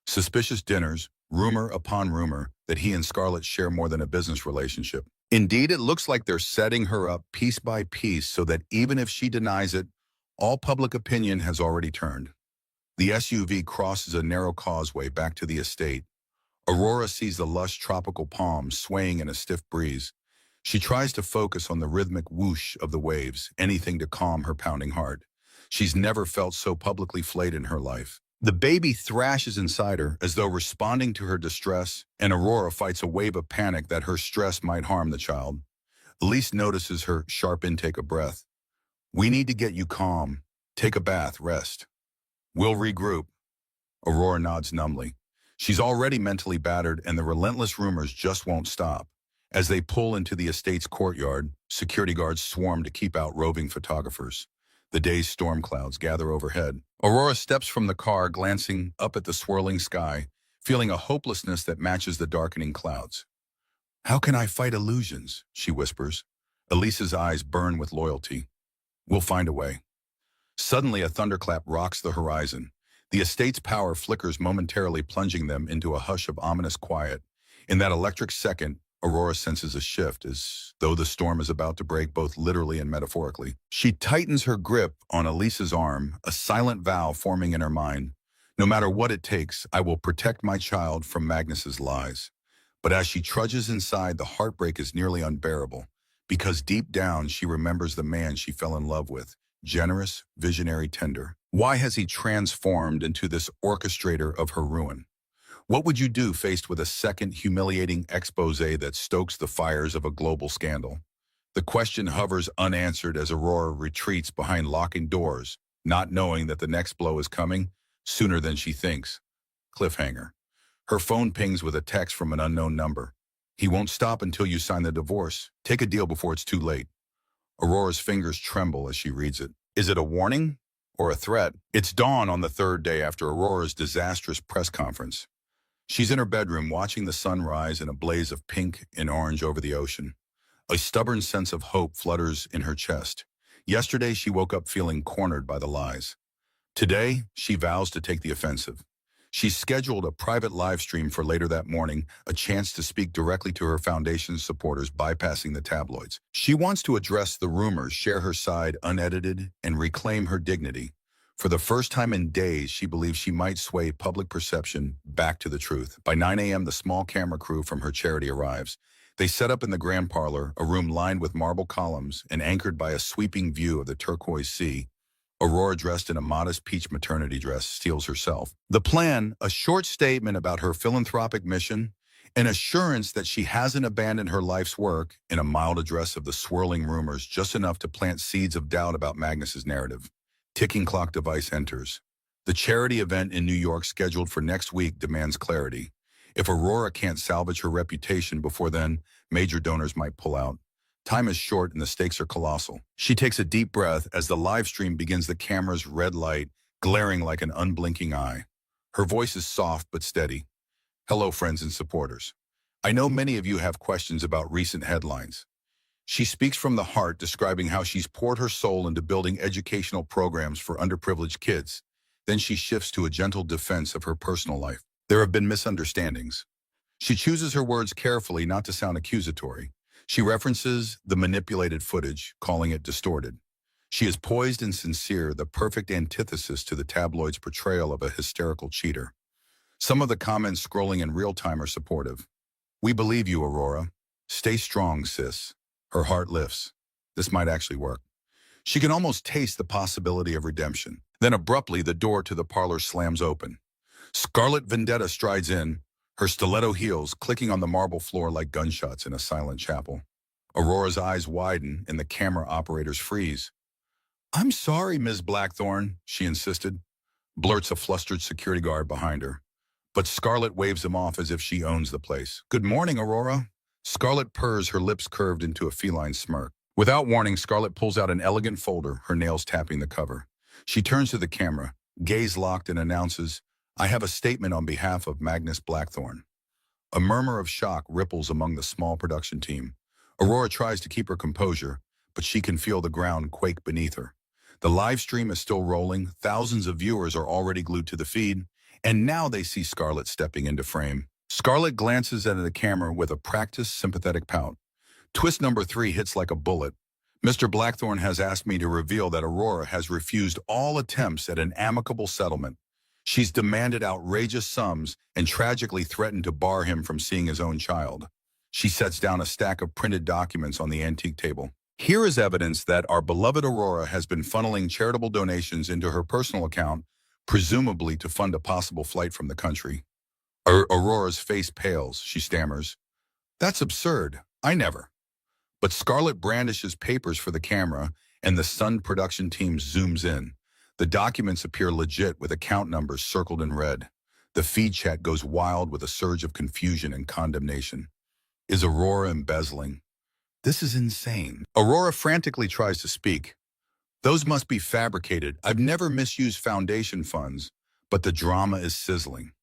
Suspicious dinners, rumor upon rumor that he and Scarlett share more than a business relationship. Indeed, it looks like they're setting her up piece by piece so that even if she denies it, all public opinion has already turned. The SUV crosses a narrow causeway back to the estate. Aurora sees the lush tropical palms swaying in a stiff breeze. She tries to focus on the rhythmic whoosh of the waves, anything to calm her pounding heart. She's never felt so publicly flayed in her life. The baby thrashes inside her as though responding to her distress, and Aurora fights a wave of panic that her stress might harm the child. Elise notices her sharp intake of breath. "We need to get you calm. Take a bath, rest. We'll regroup." Aurora nods numbly. She's already mentally battered, and the relentless rumors just won't stop. As they pull into the estate's courtyard, security guards swarm to keep out roving photographers. The day's storm clouds gather overhead. Aurora steps from the car, glancing up at the swirling sky, feeling a hopelessness that matches the darkening clouds. "How can I fight illusions?" she whispers. Elise's eyes burn with loyalty. "We'll find a way." Suddenly, a thunderclap rocks the horizon. The estate's power flickers, momentarily plunging them into a hush of ominous quiet. In that electric second, Aurora senses a shift, as though the storm is about to break, both literally and metaphorically. She tightens her grip on Elise's arm, a silent vow forming in her mind. "No matter what it takes, I will protect my child from Magnus's lies." But as she trudges inside, the heartbreak is nearly unbearable, because deep down she remembers the man she fell in love with, generous, visionary, tender. Why has he transformed into this orchestrator of her ruin? What would you do faced with a second humiliating expose that stokes the fires of a global scandal? The question hovers unanswered as Aurora retreats behind locking doors, not knowing that the next blow is coming sooner than she thinks. Cliffhanger. Her phone pings with a text from an unknown number. "He won't stop until you sign the divorce. Take a deal before it's too late." Aurora's fingers tremble as she reads it. Is it a warning or a threat? It's dawn on the third day after Aurora's disastrous press conference. She's in her bedroom watching the sun rise in a blaze of pink and orange over the ocean. A stubborn sense of hope flutters in her chest. Yesterday, she woke up feeling cornered by the lies. Today, she vows to take the offensive. She's scheduled a private live stream for later that morning, a chance to speak directly to her foundation's supporters, bypassing the tabloids. She wants to address the rumors, share her side unedited, and reclaim her dignity. For the first time in days, she believes she might sway public perception back to the truth. By 9 a.m., the small camera crew from her charity arrives. They set up in the grand parlor, a room lined with marble columns and anchored by a sweeping view of the turquoise sea. Aurora, dressed in a modest peach maternity dress, steals herself. The plan, a short statement about her philanthropic mission, an assurance that she hasn't abandoned her life's work, and a mild address of the swirling rumors, just enough to plant seeds of doubt about Magnus's narrative. Ticking clock device enters. The charity event in New York scheduled for next week demands clarity. If Aurora can't salvage her reputation before then, major donors might pull out. Time is short and the stakes are colossal. She takes a deep breath as the live stream begins, the camera's red light glaring like an unblinking eye. Her voice is soft but steady. Hello, friends and supporters. I know many of you have questions about recent headlines. She speaks from the heart, describing how she's poured her soul into building educational programs for underprivileged kids. Then she shifts to a gentle defense of her personal life. There have been misunderstandings. She chooses her words carefully, not to sound accusatory. She references the manipulated footage, calling it distorted. She is poised and sincere, the perfect antithesis to the tabloid's portrayal of a hysterical cheater. Some of the comments scrolling in real time are supportive. We believe you, Aurora. Stay strong, sis. Her heart lifts. This might actually work. She can almost taste the possibility of redemption. Then abruptly, the door to the parlor slams open. Scarlet Vendetta strides in, her stiletto heels clicking on the marble floor like gunshots in a silent chapel. Aurora's eyes widen and the camera operators freeze. I'm sorry, Ms. Blackthorne, she insisted, blurts a flustered security guard behind her. But Scarlet waves him off as if she owns the place. Good morning, Aurora. Scarlet purrs, her lips curved into a feline smirk. Without warning, Scarlet pulls out an elegant folder, her nails tapping the cover. She turns to the camera, gaze locked, and announces, I have a statement on behalf of Magnus Blackthorne. A murmur of shock ripples among the small production team. Aurora tries to keep her composure, but she can feel the ground quake beneath her. The live stream is still rolling, thousands of viewers are already glued to the feed, and now they see Scarlet stepping into frame. Scarlet glances at the camera with a practiced, sympathetic pout. Twist number 3 hits like a bullet. Mr. Blackthorne has asked me to reveal that Aurora has refused all attempts at an amicable settlement. She's demanded outrageous sums and tragically threatened to bar him from seeing his own child. She sets down a stack of printed documents on the antique table. Here is evidence that our beloved Aurora has been funneling charitable donations into her personal account, presumably to fund a possible flight from the country. Aurora's face pales. She stammers, That's absurd. I never. But Scarlet brandishes papers for the camera, and the Sun production team zooms in. The documents appear legit with account numbers circled in red. The feed chat goes wild with a surge of confusion and condemnation. Is Aurora embezzling? This is insane. Aurora frantically tries to speak. Those must be fabricated. I've never misused foundation funds, but the drama is sizzling.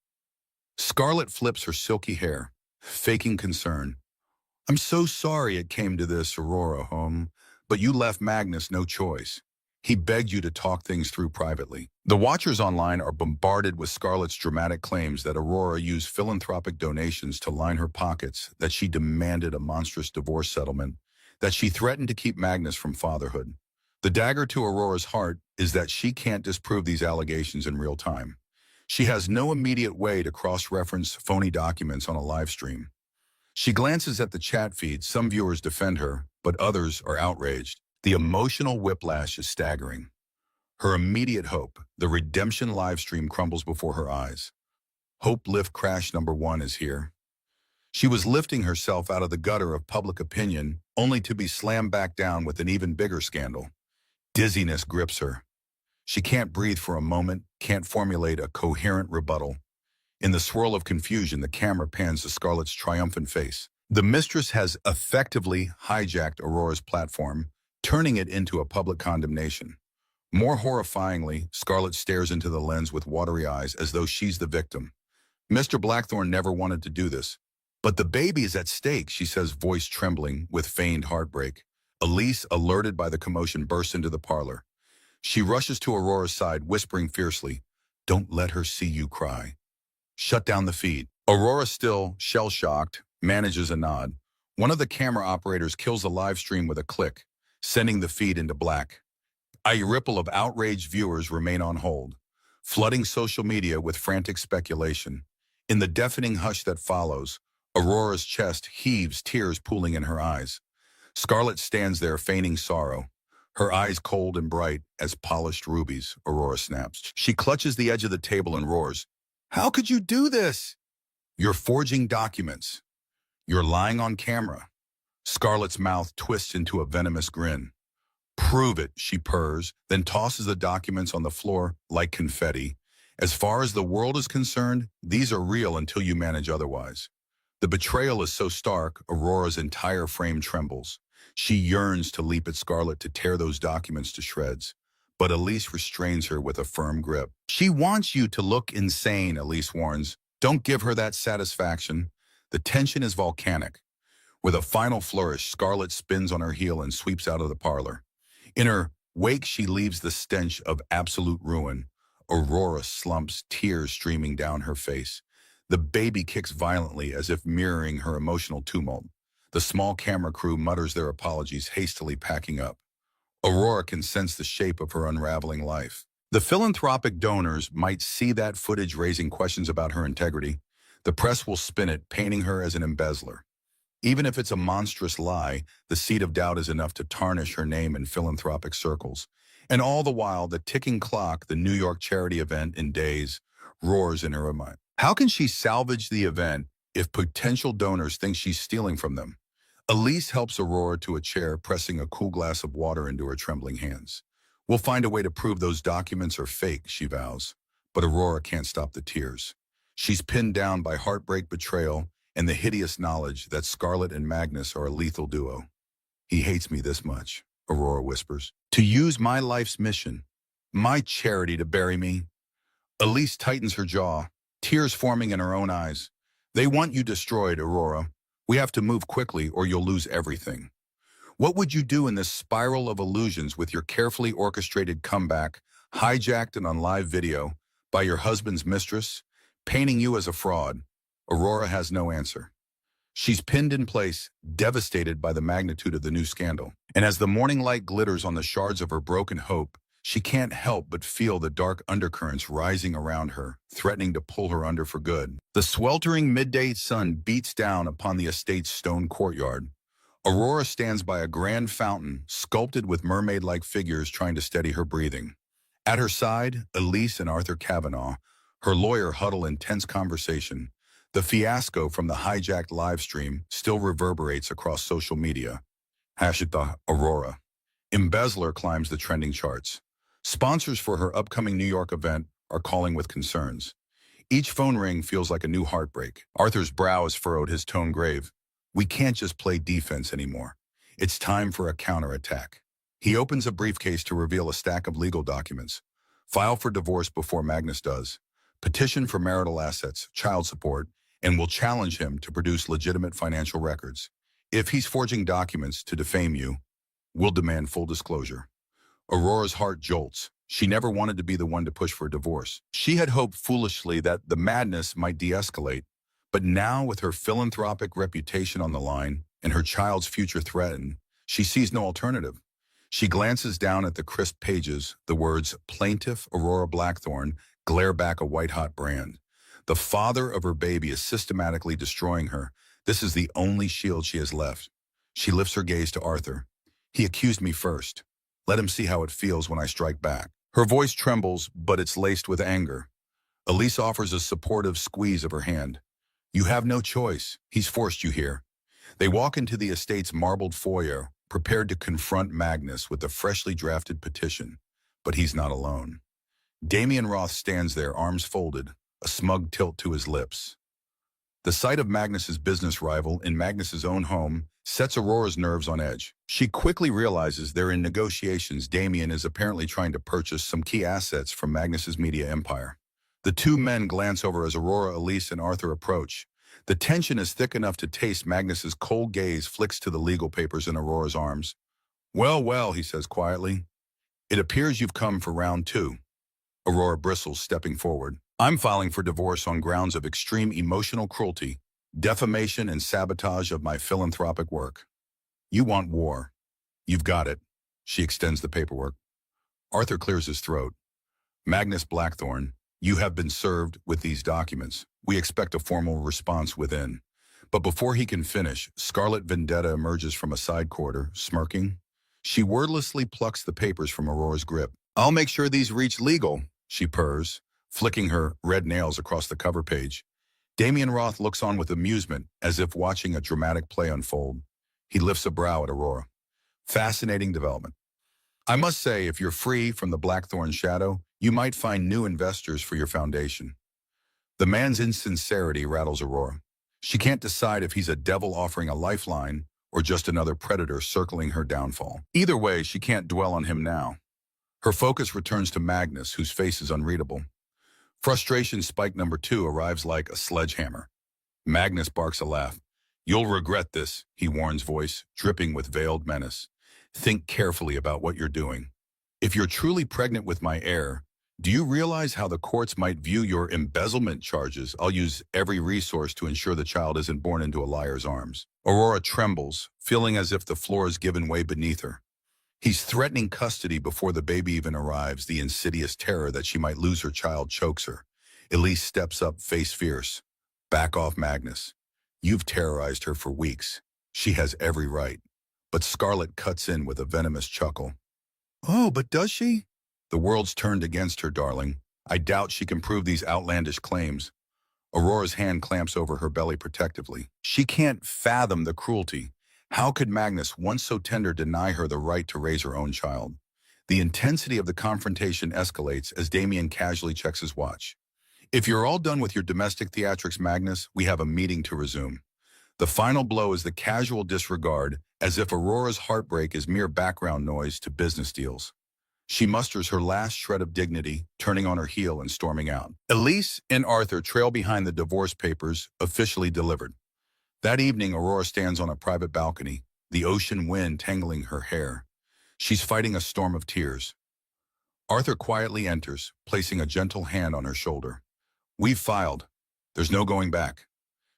Scarlet flips her silky hair, faking concern. I'm so sorry it came to this, Aurora, but you left Magnus no choice. He begged you to talk things through privately. The watchers online are bombarded with Scarlet's dramatic claims that Aurora used philanthropic donations to line her pockets, that she demanded a monstrous divorce settlement, that she threatened to keep Magnus from fatherhood. The dagger to Aurora's heart is that she can't disprove these allegations in real time. She has no immediate way to cross-reference phony documents on a live stream. She glances at the chat feed. Some viewers defend her, but others are outraged. The emotional whiplash is staggering. Her immediate hope, the redemption live stream, crumbles before her eyes. Hope lift crash number 1 is here. She was lifting herself out of the gutter of public opinion, only to be slammed back down with an even bigger scandal. Dizziness grips her. She can't breathe for a moment, can't formulate a coherent rebuttal. In the swirl of confusion, the camera pans to Scarlet's triumphant face. The mistress has effectively hijacked Aurora's platform, turning it into a public condemnation. More horrifyingly, Scarlet stares into the lens with watery eyes as though she's the victim. Mr. Blackthorne never wanted to do this. But the baby is at stake, she says, voice trembling with feigned heartbreak. Elise, alerted by the commotion, bursts into the parlor. She rushes to Aurora's side, whispering fiercely, "Don't let her see you cry. Shut down the feed." Aurora, still shell-shocked, manages a nod. One of the camera operators kills the live stream with a click, sending the feed into black. A ripple of outraged viewers remain on hold, flooding social media with frantic speculation. In the deafening hush that follows, Aurora's chest heaves, tears pooling in her eyes. Scarlett stands there feigning sorrow, her eyes cold and bright as polished rubies. Aurora snaps. She clutches the edge of the table and roars, "How could you do this? You're forging documents. You're lying on camera." Scarlett's mouth twists into a venomous grin. "Prove it," she purrs, then tosses the documents on the floor like confetti. "As far as the world is concerned, these are real until you manage otherwise." The betrayal is so stark, Aurora's entire frame trembles. She yearns to leap at Scarlett to tear those documents to shreds. But Elise restrains her with a firm grip. "She wants you to look insane," Elise warns. "Don't give her that satisfaction." The tension is volcanic. With a final flourish, Scarlett spins on her heel and sweeps out of the parlor. In her wake, she leaves the stench of absolute ruin. Aurora slumps, tears streaming down her face. The baby kicks violently as if mirroring her emotional tumult. The small camera crew mutters their apologies, hastily packing up. Aurora can sense the shape of her unraveling life. The philanthropic donors might see that footage, raising questions about her integrity. The press will spin it, painting her as an embezzler. Even if it's a monstrous lie, the seed of doubt is enough to tarnish her name in philanthropic circles. And all the while, the ticking clock, the New York charity event in days, roars in her mind. How can she salvage the event if potential donors think she's stealing from them? Elise helps Aurora to a chair, pressing a cool glass of water into her trembling hands. "We'll find a way to prove those documents are fake," she vows. But Aurora can't stop the tears. She's pinned down by heartbreak, betrayal, and the hideous knowledge that Scarlett and Magnus are a lethal duo. "He hates me this much," Aurora whispers. "To use my life's mission, my charity, to bury me." Elise tightens her jaw, tears forming in her own eyes. "They want you destroyed, Aurora. We have to move quickly or you'll lose everything." What would you do in this spiral of illusions with your carefully orchestrated comeback, hijacked and on live video, by your husband's mistress, painting you as a fraud? Aurora has no answer. She's pinned in place, devastated by the magnitude of the new scandal. And as the morning light glitters on the shards of her broken hope, she can't help but feel the dark undercurrents rising around her, threatening to pull her under for good. The sweltering midday sun beats down upon the estate's stone courtyard. Aurora stands by a grand fountain, sculpted with mermaid-like figures, trying to steady her breathing. At her side, Elise and Arthur Kavanaugh, her lawyer, huddle in tense conversation. The fiasco from the hijacked live stream still reverberates across social media. #Aurora. Embezzler climbs the trending charts. Sponsors for her upcoming New York event are calling with concerns. Each phone ring feels like a new heartbreak. Arthur's brow is furrowed, his tone grave. "We can't just play defense anymore. It's time for a counterattack." He opens a briefcase to reveal a stack of legal documents. "File for divorce before Magnus does. Petition for marital assets, child support, and will challenge him to produce legitimate financial records. If he's forging documents to defame you, we'll demand full disclosure." Aurora's heart jolts. She never wanted to be the one to push for a divorce. She had hoped foolishly that the madness might de-escalate. But now, with her philanthropic reputation on the line and her child's future threatened, she sees no alternative. She glances down at the crisp pages. The words "Plaintiff Aurora Blackthorne" glare back a white-hot brand. The father of her baby is systematically destroying her. This is the only shield she has left. She lifts her gaze to Arthur. "He accused me first. Let him see how it feels when I strike back." Her voice trembles, but it's laced with anger. Elise offers a supportive squeeze of her hand. "You have no choice. He's forced you here." They walk into the estate's marbled foyer, prepared to confront Magnus with the freshly drafted petition. But he's not alone. Damian Roth stands there, arms folded, a smug tilt to his lips. The sight of Magnus's business rival in Magnus's own home sets Aurora's nerves on edge. She quickly realizes they're in negotiations. Damian is apparently trying to purchase some key assets from Magnus's media empire. The two men glance over as Aurora, Elise, and Arthur approach. The tension is thick enough to taste. Magnus's cold gaze flicks to the legal papers in Aurora's arms. Well, well," he says quietly. It appears you've come for round two. Aurora bristles, stepping forward. I'm filing for divorce on grounds of extreme emotional cruelty, defamation, and sabotage of my philanthropic work. You want war. You've got it. She extends the paperwork. Arthur clears his throat. Magnus Blackthorne, you have been served with these documents. We expect a formal response within. But before he can finish, Scarlet Vendetta emerges from a side corridor, smirking. She wordlessly plucks the papers from Aurora's grip. I'll make sure these reach legal, she purrs, flicking her red nails across the cover page. Damien Roth looks on with amusement, as if watching a dramatic play unfold. He lifts a brow at Aurora. Fascinating development. I must say, if you're free from the Blackthorn shadow, you might find new investors for your foundation. The man's insincerity rattles Aurora. She can't decide if he's a devil offering a lifeline or just another predator circling her downfall. Either way, she can't dwell on him now. Her focus returns to Magnus, whose face is unreadable. Frustration spike number 2 arrives like a sledgehammer. Magnus barks a laugh. You'll regret this, he warns, voice dripping with veiled menace. Think carefully about what you're doing. If you're truly pregnant with my heir, do you realize how the courts might view your embezzlement charges? I'll use every resource to ensure the child isn't born into a liar's arms. Aurora trembles, feeling as if the floor is given way beneath her. He's threatening custody before the baby even arrives. The insidious terror that she might lose her child chokes her. Elise steps up, face fierce. Back off, Magnus. You've terrorized her for weeks. She has every right. But Scarlet cuts in with a venomous chuckle. Oh, but does she? The world's turned against her, darling. I doubt she can prove these outlandish claims. Aurora's hand clamps over her belly protectively. She can't fathom the cruelty. How could Magnus, once so tender, deny her the right to raise her own child? The intensity of the confrontation escalates as Damien casually checks his watch. If you're all done with your domestic theatrics, Magnus, we have a meeting to resume. The final blow is the casual disregard, as if Aurora's heartbreak is mere background noise to business deals. She musters her last shred of dignity, turning on her heel and storming out. Elise and Arthur trail behind the divorce papers, officially delivered. That evening, Aurora stands on a private balcony, the ocean wind tangling her hair. She's fighting a storm of tears. Arthur quietly enters, placing a gentle hand on her shoulder. We've filed. There's no going back.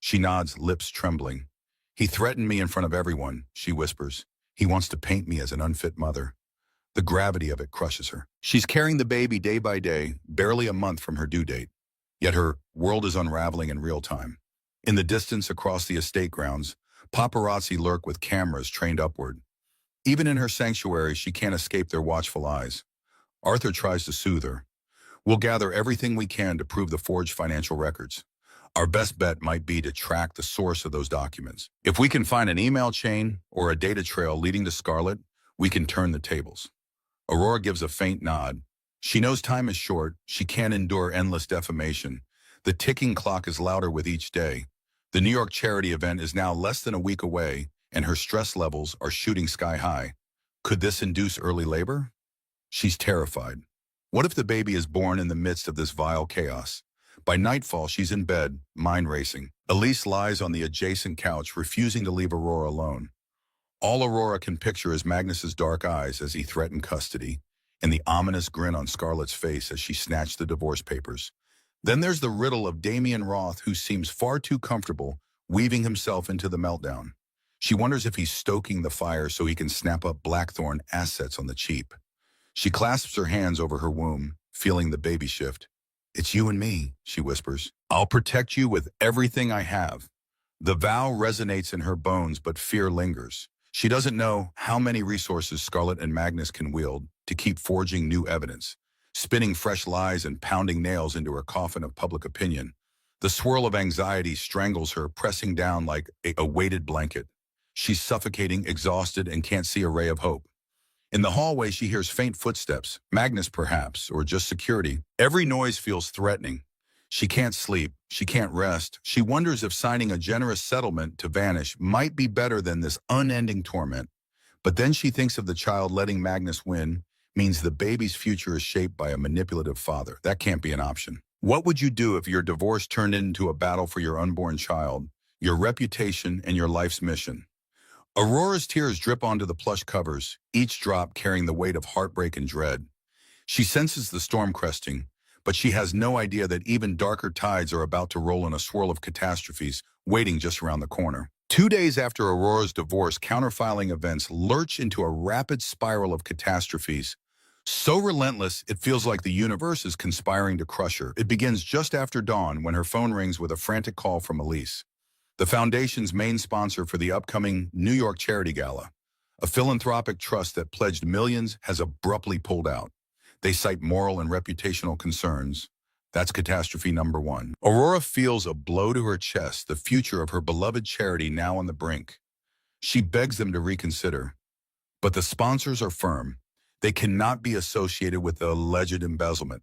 She nods, lips trembling. He threatened me in front of everyone, she whispers. He wants to paint me as an unfit mother. The gravity of it crushes her. She's carrying the baby day by day, barely a month from her due date. Yet her world is unraveling in real time. In the distance across the estate grounds, paparazzi lurk with cameras trained upward. Even in her sanctuary, she can't escape their watchful eyes. Arthur tries to soothe her. We'll gather everything we can to prove the forged financial records. Our best bet might be to track the source of those documents. If we can find an email chain or a data trail leading to Scarlet, we can turn the tables. Aurora gives a faint nod. She knows time is short. She can't endure endless defamation. The ticking clock is louder with each day. The New York charity event is now less than a week away, and her stress levels are shooting sky high. Could this induce early labor? She's terrified. What if the baby is born in the midst of this vile chaos? By nightfall, she's in bed, mind racing. Elise lies on the adjacent couch, refusing to leave Aurora alone. All Aurora can picture is Magnus's dark eyes as he threatened custody, and the ominous grin on Scarlet's face as she snatched the divorce papers. Then there's the riddle of Damien Roth, who seems far too comfortable weaving himself into the meltdown. She wonders if he's stoking the fire so he can snap up Blackthorn assets on the cheap. She clasps her hands over her womb, feeling the baby shift. It's you and me, she whispers. I'll protect you with everything I have. The vow resonates in her bones, but fear lingers. She doesn't know how many resources Scarlet and Magnus can wield to keep forging new evidence, spinning fresh lies and pounding nails into her coffin of public opinion. The swirl of anxiety strangles her, pressing down like a weighted blanket. She's suffocating, exhausted, and can't see a ray of hope. In the hallway, she hears faint footsteps, Magnus perhaps, or just security. Every noise feels threatening. She can't sleep. She can't rest. She wonders if signing a generous settlement to vanish might be better than this unending torment. But then she thinks of the child. Letting Magnus win means the baby's future is shaped by a manipulative father. That can't be an option. What would you do if your divorce turned into a battle for your unborn child, your reputation, and your life's mission? Aurora's tears drip onto the plush covers, each drop carrying the weight of heartbreak and dread. She senses the storm cresting, but she has no idea that even darker tides are about to roll in a swirl of catastrophes waiting just around the corner. 2 days after Aurora's divorce, counterfiling events lurch into a rapid spiral of catastrophes. So relentless, it feels like the universe is conspiring to crush her. It begins just after dawn when her phone rings with a frantic call from Elise, the foundation's main sponsor for the upcoming New York Charity Gala. A philanthropic trust that pledged millions has abruptly pulled out. They cite moral and reputational concerns. That's catastrophe number one. Aurora feels a blow to her chest, the future of her beloved charity now on the brink. She begs them to reconsider, but the sponsors are firm. They cannot be associated with the alleged embezzlement.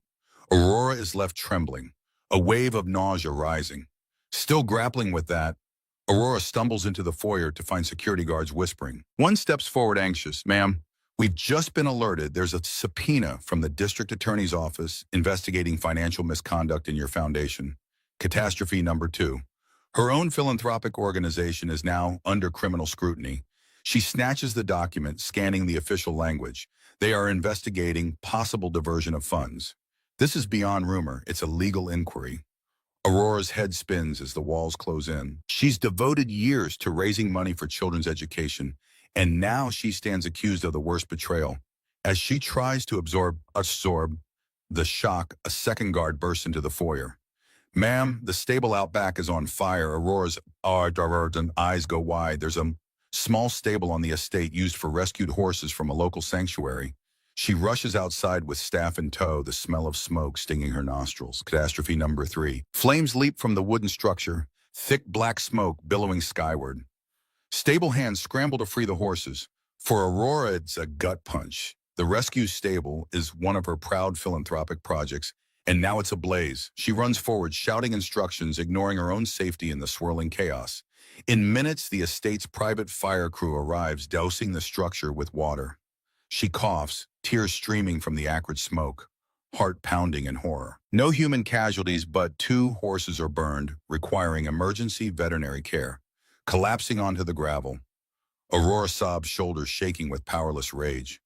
Aurora is left trembling, a wave of nausea rising. Still grappling with that, Aurora stumbles into the foyer to find security guards whispering. One steps forward anxious. Ma'am, we've just been alerted there's a subpoena from the district attorney's office investigating financial misconduct in your foundation. Catastrophe number two. Her own philanthropic organization is now under criminal scrutiny. She snatches the document, scanning the official language. They are investigating possible diversion of funds. This is beyond rumor. It's a legal inquiry. Aurora's head spins as the walls close in. She's devoted years to raising money for children's education, and now she stands accused of the worst betrayal. As she tries to absorb the shock, a second guard bursts into the foyer. Ma'am, the stable out back is on fire. Aurora's eyes go wide. There's a small stable on the estate used for rescued horses from a local sanctuary. She rushes outside with staff in tow, the smell of smoke stinging her nostrils. Catastrophe number three. Flames leap from the wooden structure, thick black smoke billowing skyward. Stable hands scramble to free the horses. For Aurora, it's a gut punch. The rescue stable is one of her proud philanthropic projects, and now it's ablaze. She runs forward, shouting instructions, ignoring her own safety in the swirling chaos. In minutes, the estate's private fire crew arrives, dousing the structure with water. She coughs, tears streaming from the acrid smoke, heart pounding in horror. No human casualties, but 2 horses are burned, requiring emergency veterinary care. Collapsing onto the gravel, Aurora sobs, shoulders shaking with powerless rage.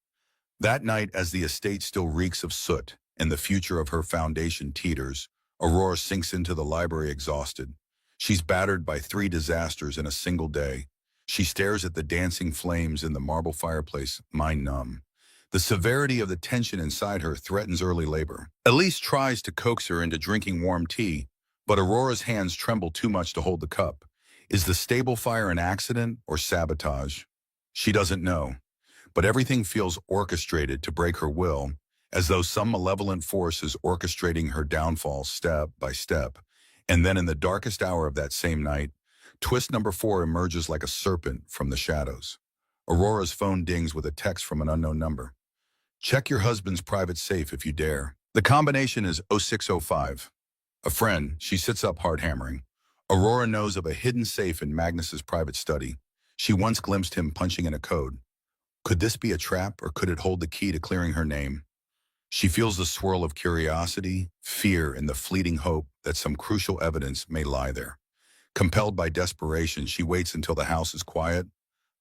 That night, as the estate still reeks of soot and the future of her foundation teeters, Aurora sinks into the library exhausted. She's battered by 3 disasters in a single day. She stares at the dancing flames in the marble fireplace, mind numb. The severity of the tension inside her threatens early labor. Elise tries to coax her into drinking warm tea, but Aurora's hands tremble too much to hold the cup. Is the stable fire an accident or sabotage? She doesn't know, but everything feels orchestrated to break her will, as though some malevolent force is orchestrating her downfall step by step. And then in the darkest hour of that same night, twist number 4 emerges like a serpent from the shadows. Aurora's phone dings with a text from an unknown number. Check your husband's private safe if you dare. The combination is 0605. A friend. She sits up, hard hammering. Aurora knows of a hidden safe in Magnus's private study. She once glimpsed him punching in a code. Could this be a trap, or could it hold the key to clearing her name? She feels the swirl of curiosity, fear, and the fleeting hope that some crucial evidence may lie there. Compelled by desperation, she waits until the house is quiet,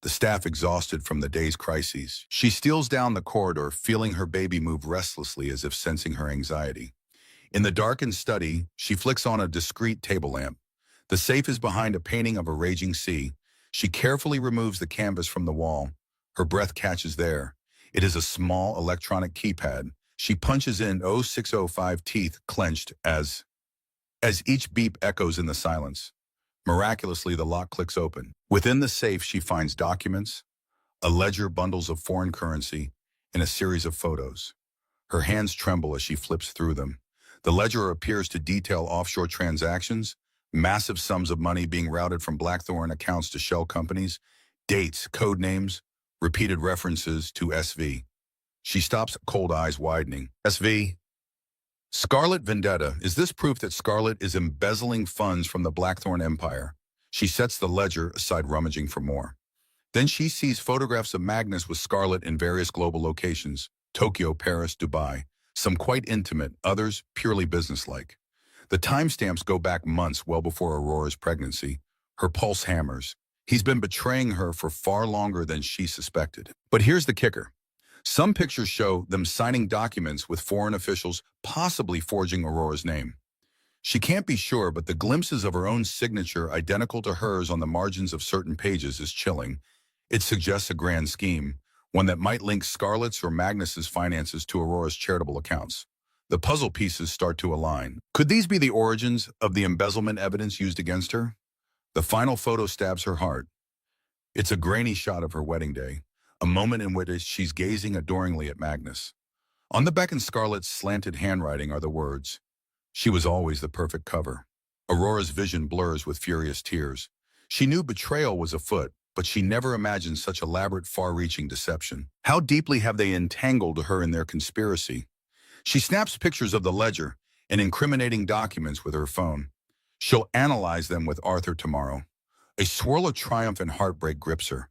the staff exhausted from the day's crises. She steals down the corridor, feeling her baby move restlessly as if sensing her anxiety. In the darkened study, she flicks on a discreet table lamp. The safe is behind a painting of a raging sea. She carefully removes the canvas from the wall. Her breath catches there. It is a small electronic keypad. She punches in 0605, teeth clenched as each beep echoes in the silence. Miraculously, the lock clicks open. Within the safe, she finds documents, a ledger, bundles of foreign currency, and a series of photos. Her hands tremble as she flips through them. The ledger appears to detail offshore transactions, massive sums of money being routed from Blackthorn accounts to shell companies, dates, code names, repeated references to SV. She stops, cold eyes widening. SV? Scarlet Vendetta. Is this proof that Scarlet is embezzling funds from the Blackthorn Empire? She sets the ledger aside, rummaging for more. Then she sees photographs of Magnus with Scarlet in various global locations: Tokyo, Paris, Dubai. Some quite intimate, others purely businesslike. The timestamps go back months, well before Aurora's pregnancy. Her pulse hammers. He's been betraying her for far longer than she suspected. But here's the kicker. Some pictures show them signing documents with foreign officials, possibly forging Aurora's name. She can't be sure, but the glimpses of her own signature identical to hers on the margins of certain pages is chilling. It suggests a grand scheme, one that might link Scarlett's or Magnus's finances to Aurora's charitable accounts. The puzzle pieces start to align. Could these be the origins of the embezzlement evidence used against her? The final photo stabs her heart. It's a grainy shot of her wedding day, a moment in which she's gazing adoringly at Magnus. On the back in Scarlett's slanted handwriting are the words, "She was always the perfect cover." Aurora's vision blurs with furious tears. She knew betrayal was afoot, but she never imagined such elaborate, far-reaching deception. How deeply have they entangled her in their conspiracy? She snaps pictures of the ledger and incriminating documents with her phone. She'll analyze them with Arthur tomorrow. A swirl of triumph and heartbreak grips her.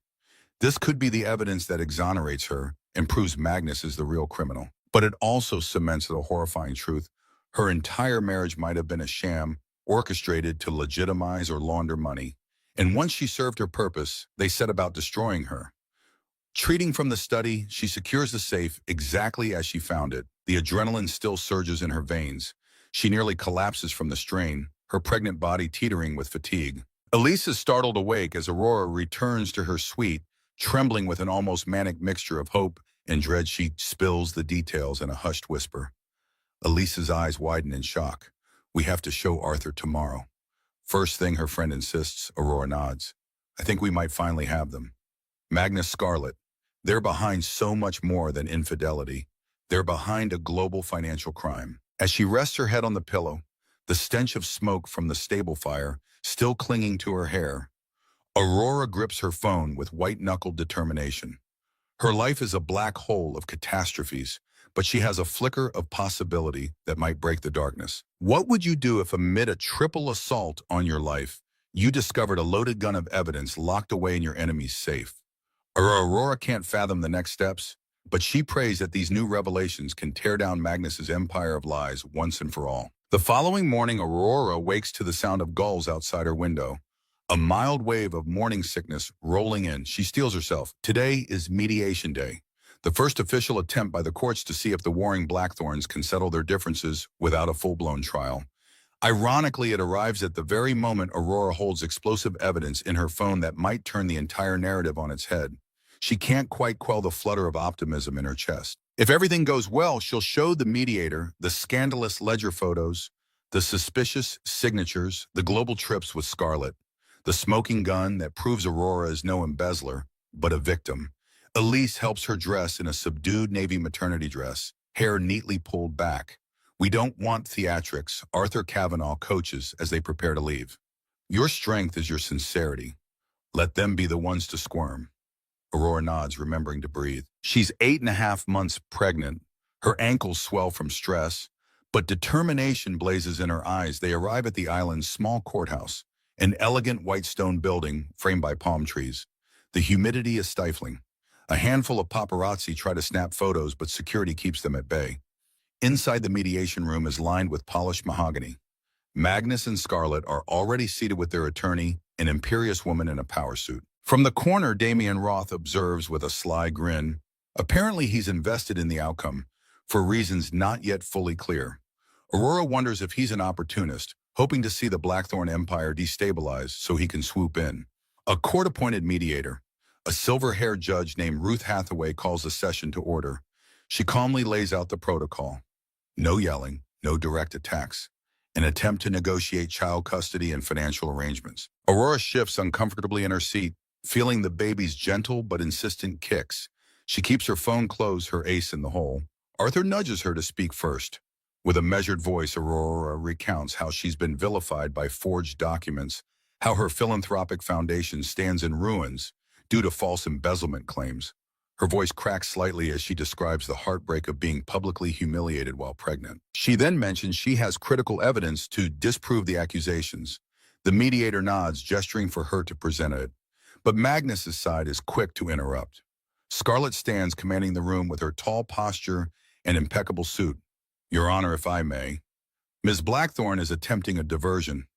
This could be the evidence that exonerates her and proves Magnus is the real criminal. But it also cements the horrifying truth. Her entire marriage might have been a sham, orchestrated to legitimize or launder money. And once she served her purpose, they set about destroying her. Retreating from the study, she secures the safe exactly as she found it. The adrenaline still surges in her veins. She nearly collapses from the strain, her pregnant body teetering with fatigue. Elise is startled awake as Aurora returns to her suite, trembling with an almost manic mixture of hope and dread. She spills the details in a hushed whisper. Elise's eyes widen in shock. "We have to show Arthur tomorrow." First thing, her friend insists. Aurora nods. "I think we might finally have them." Magnus, Scarlett. They're behind so much more than infidelity. They're behind a global financial crime. As she rests her head on the pillow, the stench of smoke from the stable fire still clinging to her hair, Aurora grips her phone with white-knuckled determination. Her life is a black hole of catastrophes, but she has a flicker of possibility that might break the darkness. What would you do if, amid a triple assault on your life, you discovered a loaded gun of evidence locked away in your enemy's safe? Aurora can't fathom the next steps, but she prays that these new revelations can tear down Magnus's empire of lies once and for all. The following morning, Aurora wakes to the sound of gulls outside her window. A mild wave of morning sickness rolling in. She steels herself. Today is mediation day, the first official attempt by the courts to see if the warring Blackthorns can settle their differences without a full-blown trial. Ironically, it arrives at the very moment Aurora holds explosive evidence in her phone that might turn the entire narrative on its head. She can't quite quell the flutter of optimism in her chest. If everything goes well, she'll show the mediator the scandalous ledger photos, the suspicious signatures, the global trips with Scarlett, the smoking gun that proves Aurora is no embezzler, but a victim. Elise helps her dress in a subdued navy maternity dress, hair neatly pulled back. "We don't want theatrics," Arthur Kavanaugh coaches as they prepare to leave. "Your strength is your sincerity. Let them be the ones to squirm." Aurora nods, remembering to breathe. She's 8.5 months pregnant. Her ankles swell from stress, but determination blazes in her eyes. They arrive at the island's small courthouse, an elegant white stone building framed by palm trees. The humidity is stifling. A handful of paparazzi try to snap photos, but security keeps them at bay. Inside, the mediation room is lined with polished mahogany. Magnus and Scarlett are already seated with their attorney, an imperious woman in a power suit. From the corner, Damian Roth observes with a sly grin. Apparently, he's invested in the outcome, for reasons not yet fully clear. Aurora wonders if he's an opportunist, hoping to see the Blackthorn Empire destabilize so he can swoop in. A court-appointed mediator, a silver-haired judge named Ruth Hathaway, calls the session to order. She calmly lays out the protocol. No yelling, no direct attacks. An attempt to negotiate child custody and financial arrangements. Aurora shifts uncomfortably in her seat, feeling the baby's gentle but insistent kicks. She keeps her phone closed, her ace in the hole. Arthur nudges her to speak first. With a measured voice, Aurora recounts how she's been vilified by forged documents, how her philanthropic foundation stands in ruins due to false embezzlement claims. Her voice cracks slightly as she describes the heartbreak of being publicly humiliated while pregnant. She then mentions she has critical evidence to disprove the accusations. The mediator nods, gesturing for her to present it. But Magnus's side is quick to interrupt. Scarlett stands commanding the room with her tall posture and impeccable suit. "Your Honor, if I may." Ms. Blackthorn is attempting a diversion.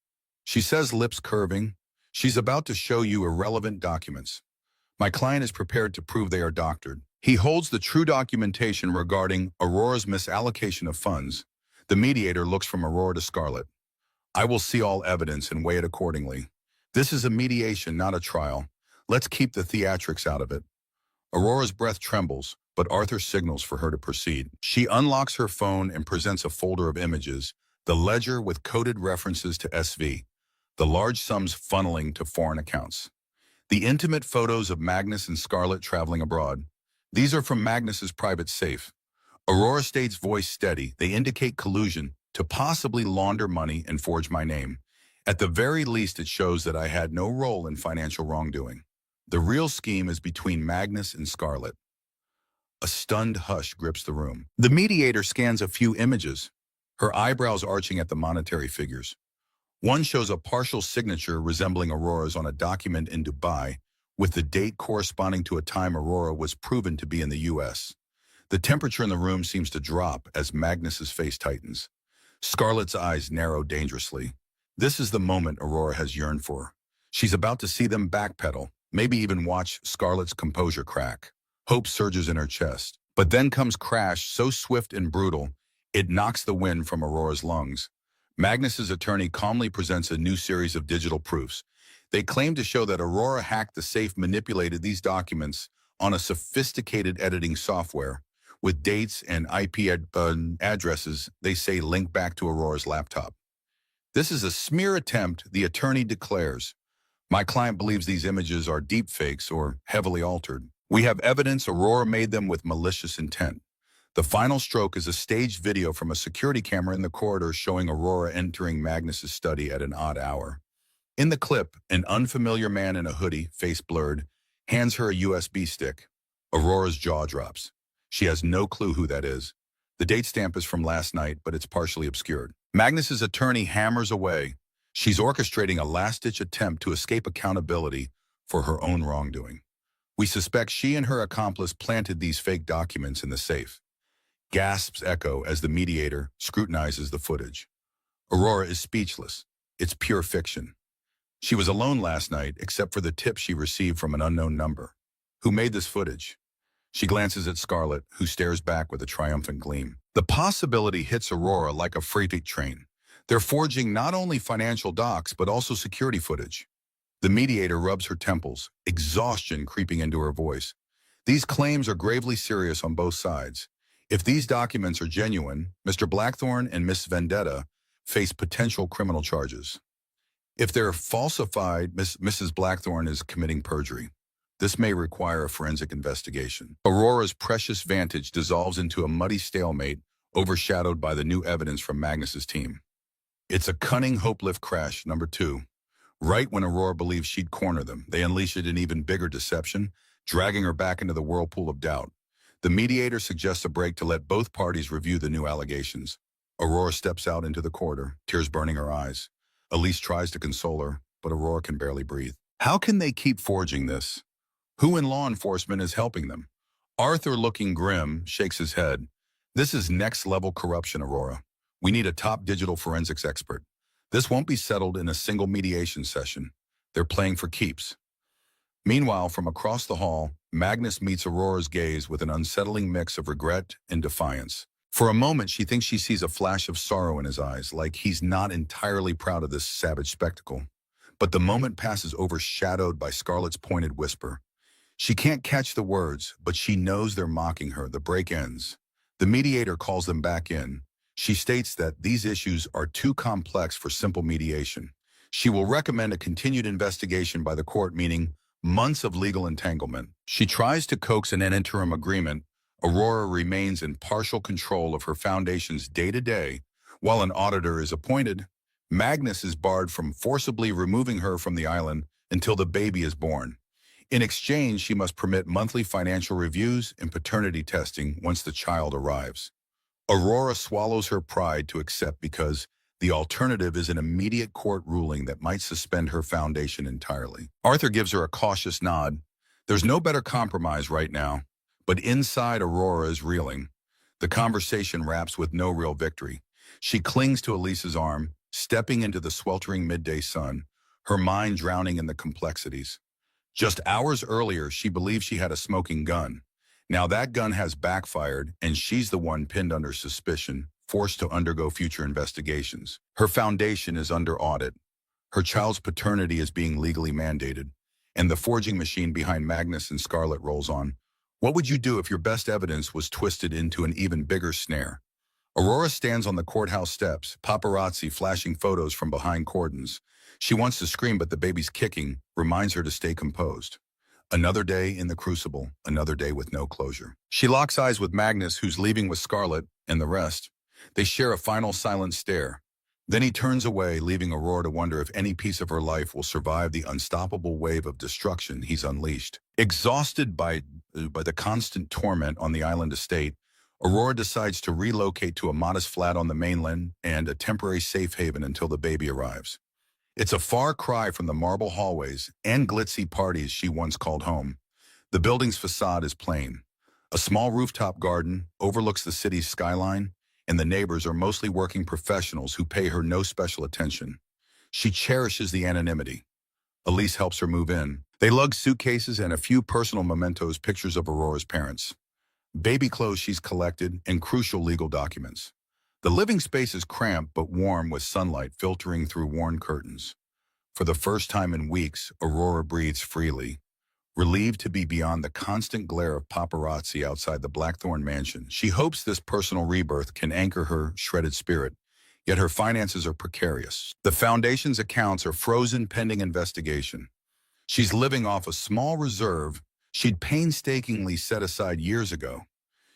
She says, lips curving, She's about to show you irrelevant documents. My client is prepared to prove they are doctored. He holds the true documentation regarding Aurora's misallocation of funds. The mediator looks from Aurora to Scarlett. I will see all evidence and weigh it accordingly. This is a mediation, not a trial. Let's keep the theatrics out of it. Aurora's breath trembles, but Arthur signals for her to proceed. She unlocks her phone and presents a folder of images, the ledger with coded references to SV, the large sums funneling to foreign accounts. The intimate photos of Magnus and Scarlett traveling abroad. These are from Magnus's private safe. Aurora states voice steady. They indicate collusion to possibly launder money and forge my name. At the very least, it shows that I had no role in financial wrongdoing. The real scheme is between Magnus and Scarlett. A stunned hush grips the room. The mediator scans a few images, her eyebrows arching at the monetary figures. One shows a partial signature resembling Aurora's on a document in Dubai, with the date corresponding to a time Aurora was proven to be in the U.S. The temperature in the room seems to drop as Magnus's face tightens. Scarlett's eyes narrow dangerously. This is the moment Aurora has yearned for. She's about to see them backpedal, maybe even watch Scarlett's composure crack. Hope surges in her chest. But then comes crash so swift and brutal, it knocks the wind from Aurora's lungs. Magnus's attorney calmly presents a new series of digital proofs. They claim to show that Aurora hacked the safe, manipulated these documents on a sophisticated editing software with dates and IP addresses they say link back to Aurora's laptop. This is a smear attempt, the attorney declares. My client believes these images are deepfakes or heavily altered. We have evidence Aurora made them with malicious intent. The final stroke is a staged video from a security camera in the corridor showing Aurora entering Magnus's study at an odd hour. In the clip, an unfamiliar man in a hoodie, face blurred, hands her a USB stick. Aurora's jaw drops. She has no clue who that is. The date stamp is from last night, but it's partially obscured. Magnus's attorney hammers away. She's orchestrating a last-ditch attempt to escape accountability for her own wrongdoing. We suspect she and her accomplice planted these fake documents in the safe. Gasps echo as the mediator scrutinizes the footage. Aurora is speechless. It's pure fiction. She was alone last night except for the tip she received from an unknown number. Who made this footage? She glances at Scarlett, who stares back with a triumphant gleam. The possibility hits Aurora like a freight train. They're forging not only financial docs, but also security footage. The mediator rubs her temples, exhaustion creeping into her voice. These claims are gravely serious on both sides. If these documents are genuine, Mr. Blackthorne and Miss Vendetta face potential criminal charges. If they're falsified, Mrs. Blackthorne is committing perjury. This may require a forensic investigation. Aurora's precious vantage dissolves into a muddy stalemate, overshadowed by the new evidence from Magnus's team. It's a cunning hope-lift crash, number 2. Right when Aurora believes she'd corner them, they unleash an even bigger deception, dragging her back into the whirlpool of doubt. The mediator suggests a break to let both parties review the new allegations. Aurora steps out into the corridor, tears burning her eyes. Elise tries to console her, but Aurora can barely breathe. How can they keep forging this? Who in law enforcement is helping them? Arthur, looking grim, shakes his head. This is next-level corruption, Aurora. We need a top digital forensics expert. This won't be settled in a single mediation session. They're playing for keeps. Meanwhile, from across the hall, Magnus meets Aurora's gaze with an unsettling mix of regret and defiance. For a moment, she thinks she sees a flash of sorrow in his eyes, like he's not entirely proud of this savage spectacle. But the moment passes overshadowed by Scarlett's pointed whisper. She can't catch the words, but she knows they're mocking her. The break ends. The mediator calls them back in. She states that these issues are too complex for simple mediation. She will recommend a continued investigation by the court, meaning months of legal entanglement. She tries to coax an interim agreement. Aurora remains in partial control of her foundation's day-to-day, while an auditor is appointed. Magnus is barred from forcibly removing her from the island until the baby is born. In exchange, she must permit monthly financial reviews and paternity testing once the child arrives. Aurora swallows her pride to accept because the alternative is an immediate court ruling that might suspend her foundation entirely. Arthur gives her a cautious nod. There's no better compromise right now, but inside Aurora is reeling. The conversation wraps with no real victory. She clings to Elise's arm, stepping into the sweltering midday sun. her mind drowning in the complexities. Just hours earlier, she believed she had a smoking gun. Now that gun has backfired, and she's the one pinned under suspicion, forced to undergo future investigations. Her foundation is under audit. Her child's paternity is being legally mandated, and the forging machine behind Magnus and Scarlett rolls on. What would you do if your best evidence was twisted into an even bigger snare? Aurora stands on the courthouse steps, paparazzi flashing photos from behind cordons. She wants to scream, but the baby's kicking reminds her to stay composed. Another day in the crucible, another day with no closure. She locks eyes with Magnus, who's leaving with Scarlett and the rest. They share a final silent stare. Then he turns away, leaving Aurora to wonder if any piece of her life will survive the unstoppable wave of destruction he's unleashed. Exhausted by the constant torment on the island estate, Aurora decides to relocate to a modest flat on the mainland and a temporary safe haven until the baby arrives. It's a far cry from the marble hallways and glitzy parties she once called home. The building's facade is plain. A small rooftop garden overlooks the city's skyline, and the neighbors are mostly working professionals who pay her no special attention. She cherishes the anonymity. Elise helps her move in. They lug suitcases and a few personal mementos, pictures of Aurora's parents, baby clothes she's collected, and crucial legal documents. The living space is cramped but warm, with sunlight filtering through worn curtains. For the first time in weeks, Aurora breathes freely, relieved to be beyond the constant glare of paparazzi outside the Blackthorn mansion. She hopes this personal rebirth can anchor her shredded spirit, yet her finances are precarious. The foundation's accounts are frozen pending investigation. She's living off a small reserve she'd painstakingly set aside years ago.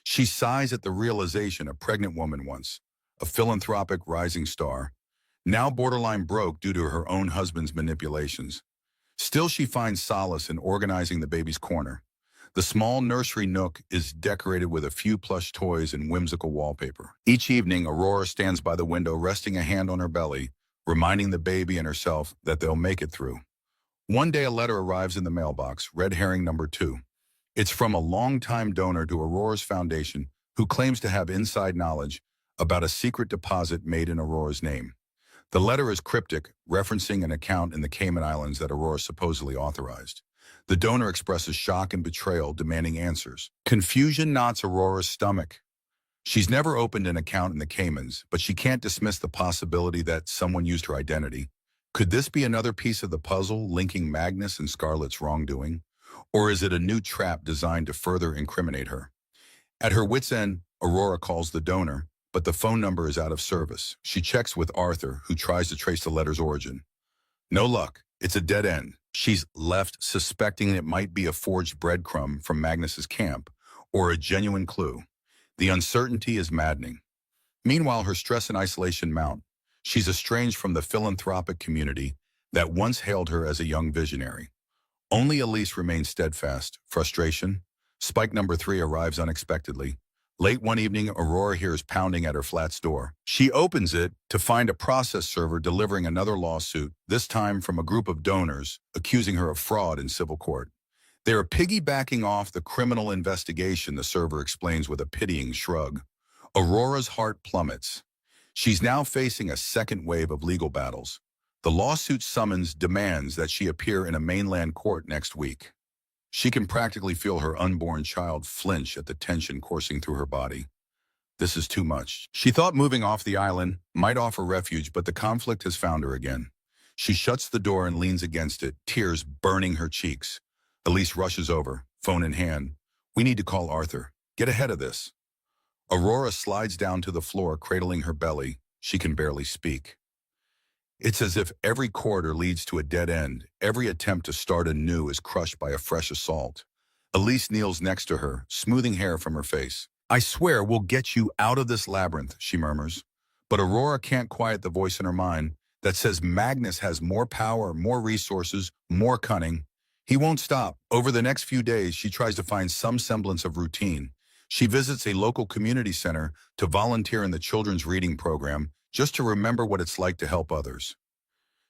She sighs at the realization a pregnant woman once, a philanthropic rising star, now borderline broke due to her own husband's manipulations. Still, she finds solace in organizing the baby's corner. The small nursery nook is decorated with a few plush toys and whimsical wallpaper. Each evening, Aurora stands by the window, resting a hand on her belly, reminding the baby and herself that they'll make it through. One day, a letter arrives in the mailbox, red herring number 2. It's from a longtime donor to Aurora's foundation who claims to have inside knowledge about a secret deposit made in Aurora's name. The letter is cryptic, referencing an account in the Cayman Islands that Aurora supposedly authorized. The donor expresses shock and betrayal, demanding answers. Confusion knots Aurora's stomach. She's never opened an account in the Caymans, but she can't dismiss the possibility that someone used her identity. Could this be another piece of the puzzle linking Magnus and Scarlett's wrongdoing? Or is it a new trap designed to further incriminate her? At her wit's end, Aurora calls the donor, but the phone number is out of service. She checks with Arthur, who tries to trace the letter's origin. No luck. It's a dead end. She's left suspecting it might be a forged breadcrumb from Magnus's camp, or a genuine clue. The uncertainty is maddening. Meanwhile, her stress and isolation mount. She's estranged from the philanthropic community that once hailed her as a young visionary. Only Elise remains steadfast. Frustration. Spike number 3 arrives unexpectedly. Late one evening, Aurora hears pounding at her flat's door. She opens it to find a process server delivering another lawsuit, this time from a group of donors accusing her of fraud in civil court. They are piggybacking off the criminal investigation, the server explains with a pitying shrug. Aurora's heart plummets. She's now facing a second wave of legal battles. The lawsuit summons demands that she appear in a mainland court next week. She can practically feel her unborn child flinch at the tension coursing through her body. This is too much. She thought moving off the island might offer refuge, but the conflict has found her again. She shuts the door and leans against it, tears burning her cheeks. Elise rushes over, phone in hand. We need to call Arthur. Get ahead of this. Aurora slides down to the floor, cradling her belly. She can barely speak. It's as if every corridor leads to a dead end. Every attempt to start anew is crushed by a fresh assault. Elise kneels next to her, smoothing hair from her face. I swear we'll get you out of this labyrinth, she murmurs. But Aurora can't quiet the voice in her mind that says Magnus has more power, more resources, more cunning. He won't stop. Over the next few days, she tries to find some semblance of routine. She visits a local community center to volunteer in the children's reading program, just to remember what it's like to help others.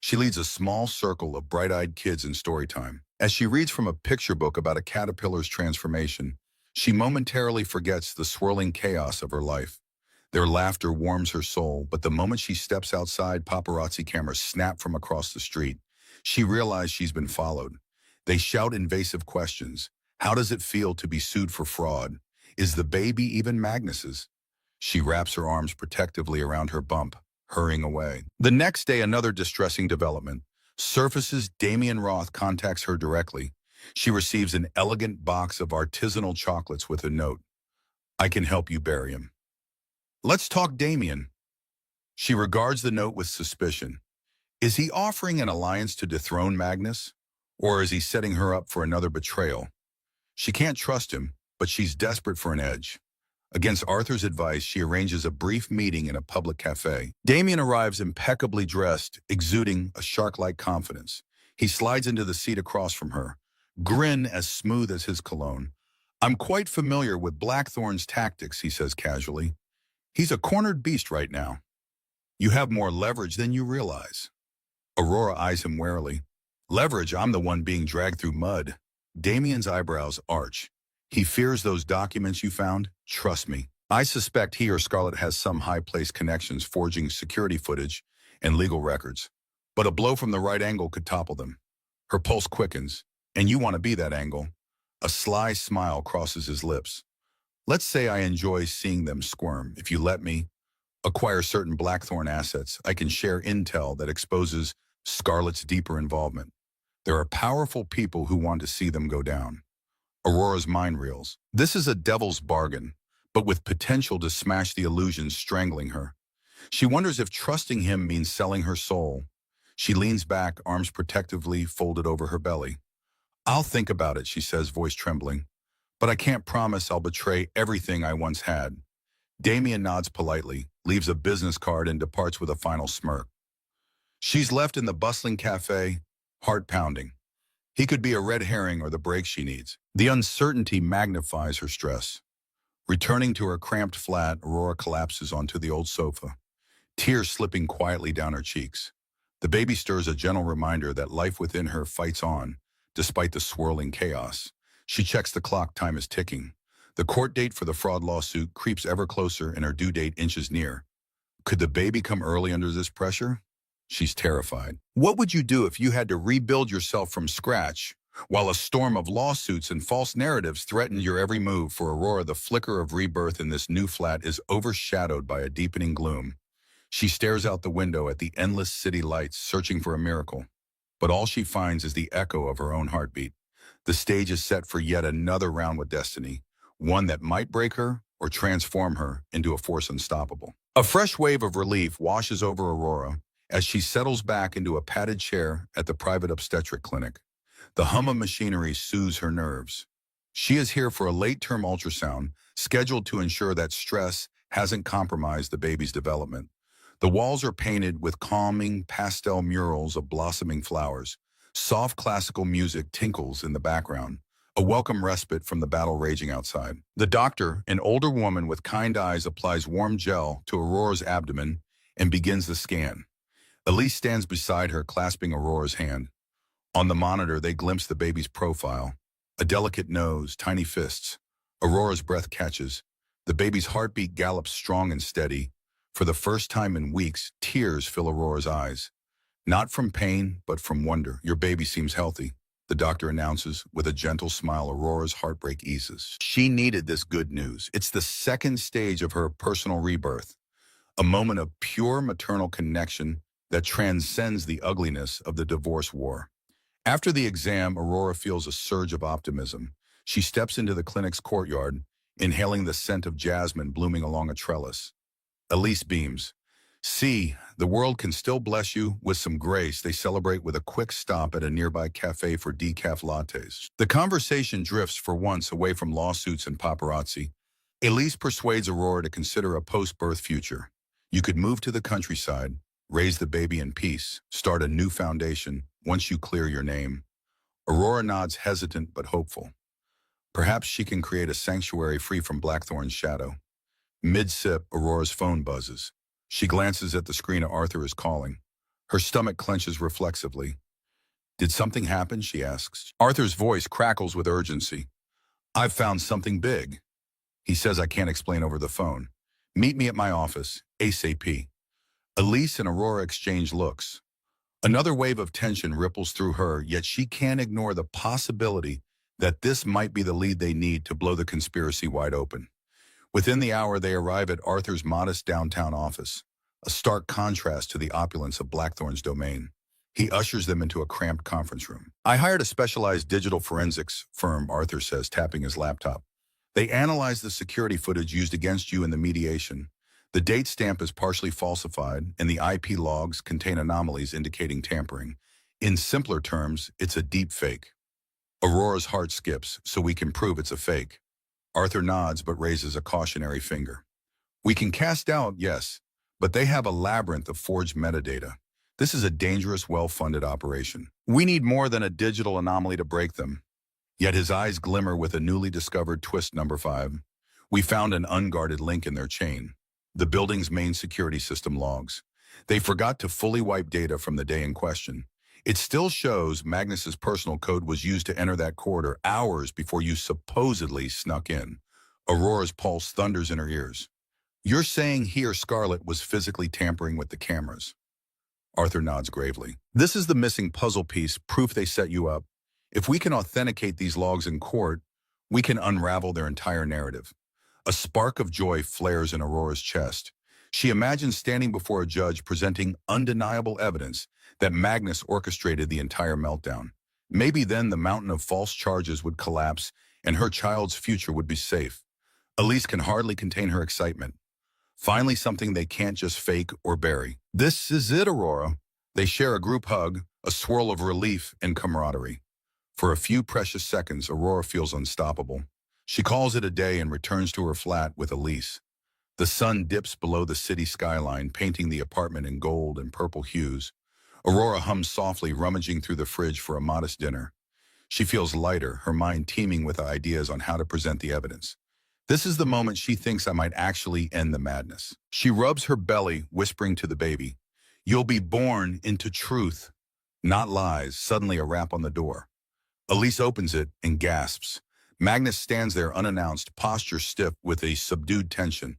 She leads a small circle of bright-eyed kids in story time. As she reads from a picture book about a caterpillar's transformation, she momentarily forgets the swirling chaos of her life. Their laughter warms her soul, but the moment she steps outside, paparazzi cameras snap from across the street. She realizes she's been followed. They shout invasive questions. How does it feel to be sued for fraud? Is the baby even Magnus's? She wraps her arms protectively around her bump, hurrying away. The next day, another distressing development surfaces. Damien Roth contacts her directly. She receives an elegant box of artisanal chocolates with a note. I can help you bury him. Let's talk Damien. She regards the note with suspicion. Is he offering an alliance to dethrone Magnus? Or is he setting her up for another betrayal? She can't trust him, but she's desperate for an edge. Against Arthur's advice, she arranges a brief meeting in a public cafe. Damien arrives impeccably dressed, exuding a shark-like confidence. He slides into the seat across from her, grin as smooth as his cologne. I'm quite familiar with Blackthorn's tactics, he says casually. He's a cornered beast right now. You have more leverage than you realize. Aurora eyes him warily. Leverage, I'm the one being dragged through mud. Damien's eyebrows arch. He fears those documents you found? Trust me. I suspect he or Scarlett has some high-placed connections forging security footage and legal records. But a blow from the right angle could topple them. Her pulse quickens, and you want to be that angle. A sly smile crosses his lips. Let's say I enjoy seeing them squirm. If you let me acquire certain Blackthorn assets, I can share intel that exposes Scarlett's deeper involvement. There are powerful people who want to see them go down. Aurora's mind reels. This is a devil's bargain, but with potential to smash the illusions strangling her. She wonders if trusting him means selling her soul. She leans back, arms protectively folded over her belly. I'll think about it, she says, voice trembling. But I can't promise I'll betray everything I once had. Damien nods politely, leaves a business card and departs with a final smirk. She's left in the bustling cafe, heart pounding. He could be a red herring or the break she needs. The uncertainty magnifies her stress. Returning to her cramped flat, Aurora collapses onto the old sofa, tears slipping quietly down her cheeks. The baby stirs a gentle reminder that life within her fights on, despite the swirling chaos. She checks the clock, time is ticking. The court date for the fraud lawsuit creeps ever closer and her due date inches near. Could the baby come early under this pressure? She's terrified. What would you do if you had to rebuild yourself from scratch, while a storm of lawsuits and false narratives threatened your every move? For Aurora, the flicker of rebirth in this new flat is overshadowed by a deepening gloom. She stares out the window at the endless city lights, searching for a miracle. But all she finds is the echo of her own heartbeat. The stage is set for yet another round with destiny, one that might break her or transform her into a force unstoppable. A fresh wave of relief washes over Aurora as she settles back into a padded chair at the private obstetric clinic. The hum of machinery soothes her nerves. She is here for a late-term ultrasound, scheduled to ensure that stress hasn't compromised the baby's development. The walls are painted with calming pastel murals of blossoming flowers. Soft classical music tinkles in the background, a welcome respite from the battle raging outside. The doctor, an older woman with kind eyes, applies warm gel to Aurora's abdomen and begins the scan. Elise stands beside her, clasping Aurora's hand. On the monitor, they glimpse the baby's profile. A delicate nose, tiny fists. Aurora's breath catches. The baby's heartbeat gallops strong and steady. For the first time in weeks, tears fill Aurora's eyes. Not from pain, but from wonder. Your baby seems healthy, the doctor announces. With a gentle smile, Aurora's heartbreak eases. She needed this good news. It's the second stage of her personal rebirth. A moment of pure maternal connection that transcends the ugliness of the divorce war. After the exam, Aurora feels a surge of optimism. She steps into the clinic's courtyard, inhaling the scent of jasmine blooming along a trellis. Elise beams. See, the world can still bless you with some grace. They celebrate with a quick stop at a nearby cafe for decaf lattes. The conversation drifts for once away from lawsuits and paparazzi. Elise persuades Aurora to consider a post-birth future. You could move to the countryside, raise the baby in peace, start a new foundation once you clear your name. Aurora nods, hesitant but hopeful. Perhaps she can create a sanctuary free from Blackthorn's shadow. Mid-sip, Aurora's phone buzzes. She glances at the screen. Arthur is calling. Her stomach clenches reflexively. Did something happen? She asks. Arthur's voice crackles with urgency. I've found something big. He says I can't explain over the phone. Meet me at my office, ASAP. Elise and Aurora exchange looks. Another wave of tension ripples through her, yet she can't ignore the possibility that this might be the lead they need to blow the conspiracy wide open. Within the hour, they arrive at Arthur's modest downtown office, a stark contrast to the opulence of Blackthorn's domain. He ushers them into a cramped conference room. I hired a specialized digital forensics firm, Arthur says, tapping his laptop. They analyzed the security footage used against you in the mediation. The date stamp is partially falsified, and the IP logs contain anomalies indicating tampering. In simpler terms, it's a deep fake. Aurora's heart skips, so we can prove it's a fake. Arthur nods but raises a cautionary finger. We can cast doubt, yes, but they have a labyrinth of forged metadata. This is a dangerous, well-funded operation. We need more than a digital anomaly to break them. Yet his eyes glimmer with a newly discovered twist number 5. We found an unguarded link in their chain. The building's main security system logs. They forgot to fully wipe data from the day in question. It still shows Magnus's personal code was used to enter that corridor hours before you supposedly snuck in. Aurora's pulse thunders in her ears. You're saying he or Scarlett was physically tampering with the cameras? Arthur nods gravely. This is the missing puzzle piece, proof they set you up. If we can authenticate these logs in court, we can unravel their entire narrative. A spark of joy flares in Aurora's chest. She imagines standing before a judge presenting undeniable evidence that Magnus orchestrated the entire meltdown. Maybe then the mountain of false charges would collapse and her child's future would be safe. Elise can hardly contain her excitement. Finally, something they can't just fake or bury. This is it, Aurora. They share a group hug, a swirl of relief and camaraderie. For a few precious seconds, Aurora feels unstoppable. She calls it a day and returns to her flat with Elise. The sun dips below the city skyline, painting the apartment in gold and purple hues. Aurora hums softly, rummaging through the fridge for a modest dinner. She feels lighter, her mind teeming with ideas on how to present the evidence. This is the moment she thinks I might actually end the madness. She rubs her belly, whispering to the baby, "You'll be born into truth, not lies." Suddenly a rap on the door. Elise opens it and gasps. Magnus stands there unannounced, posture stiff with a subdued tension.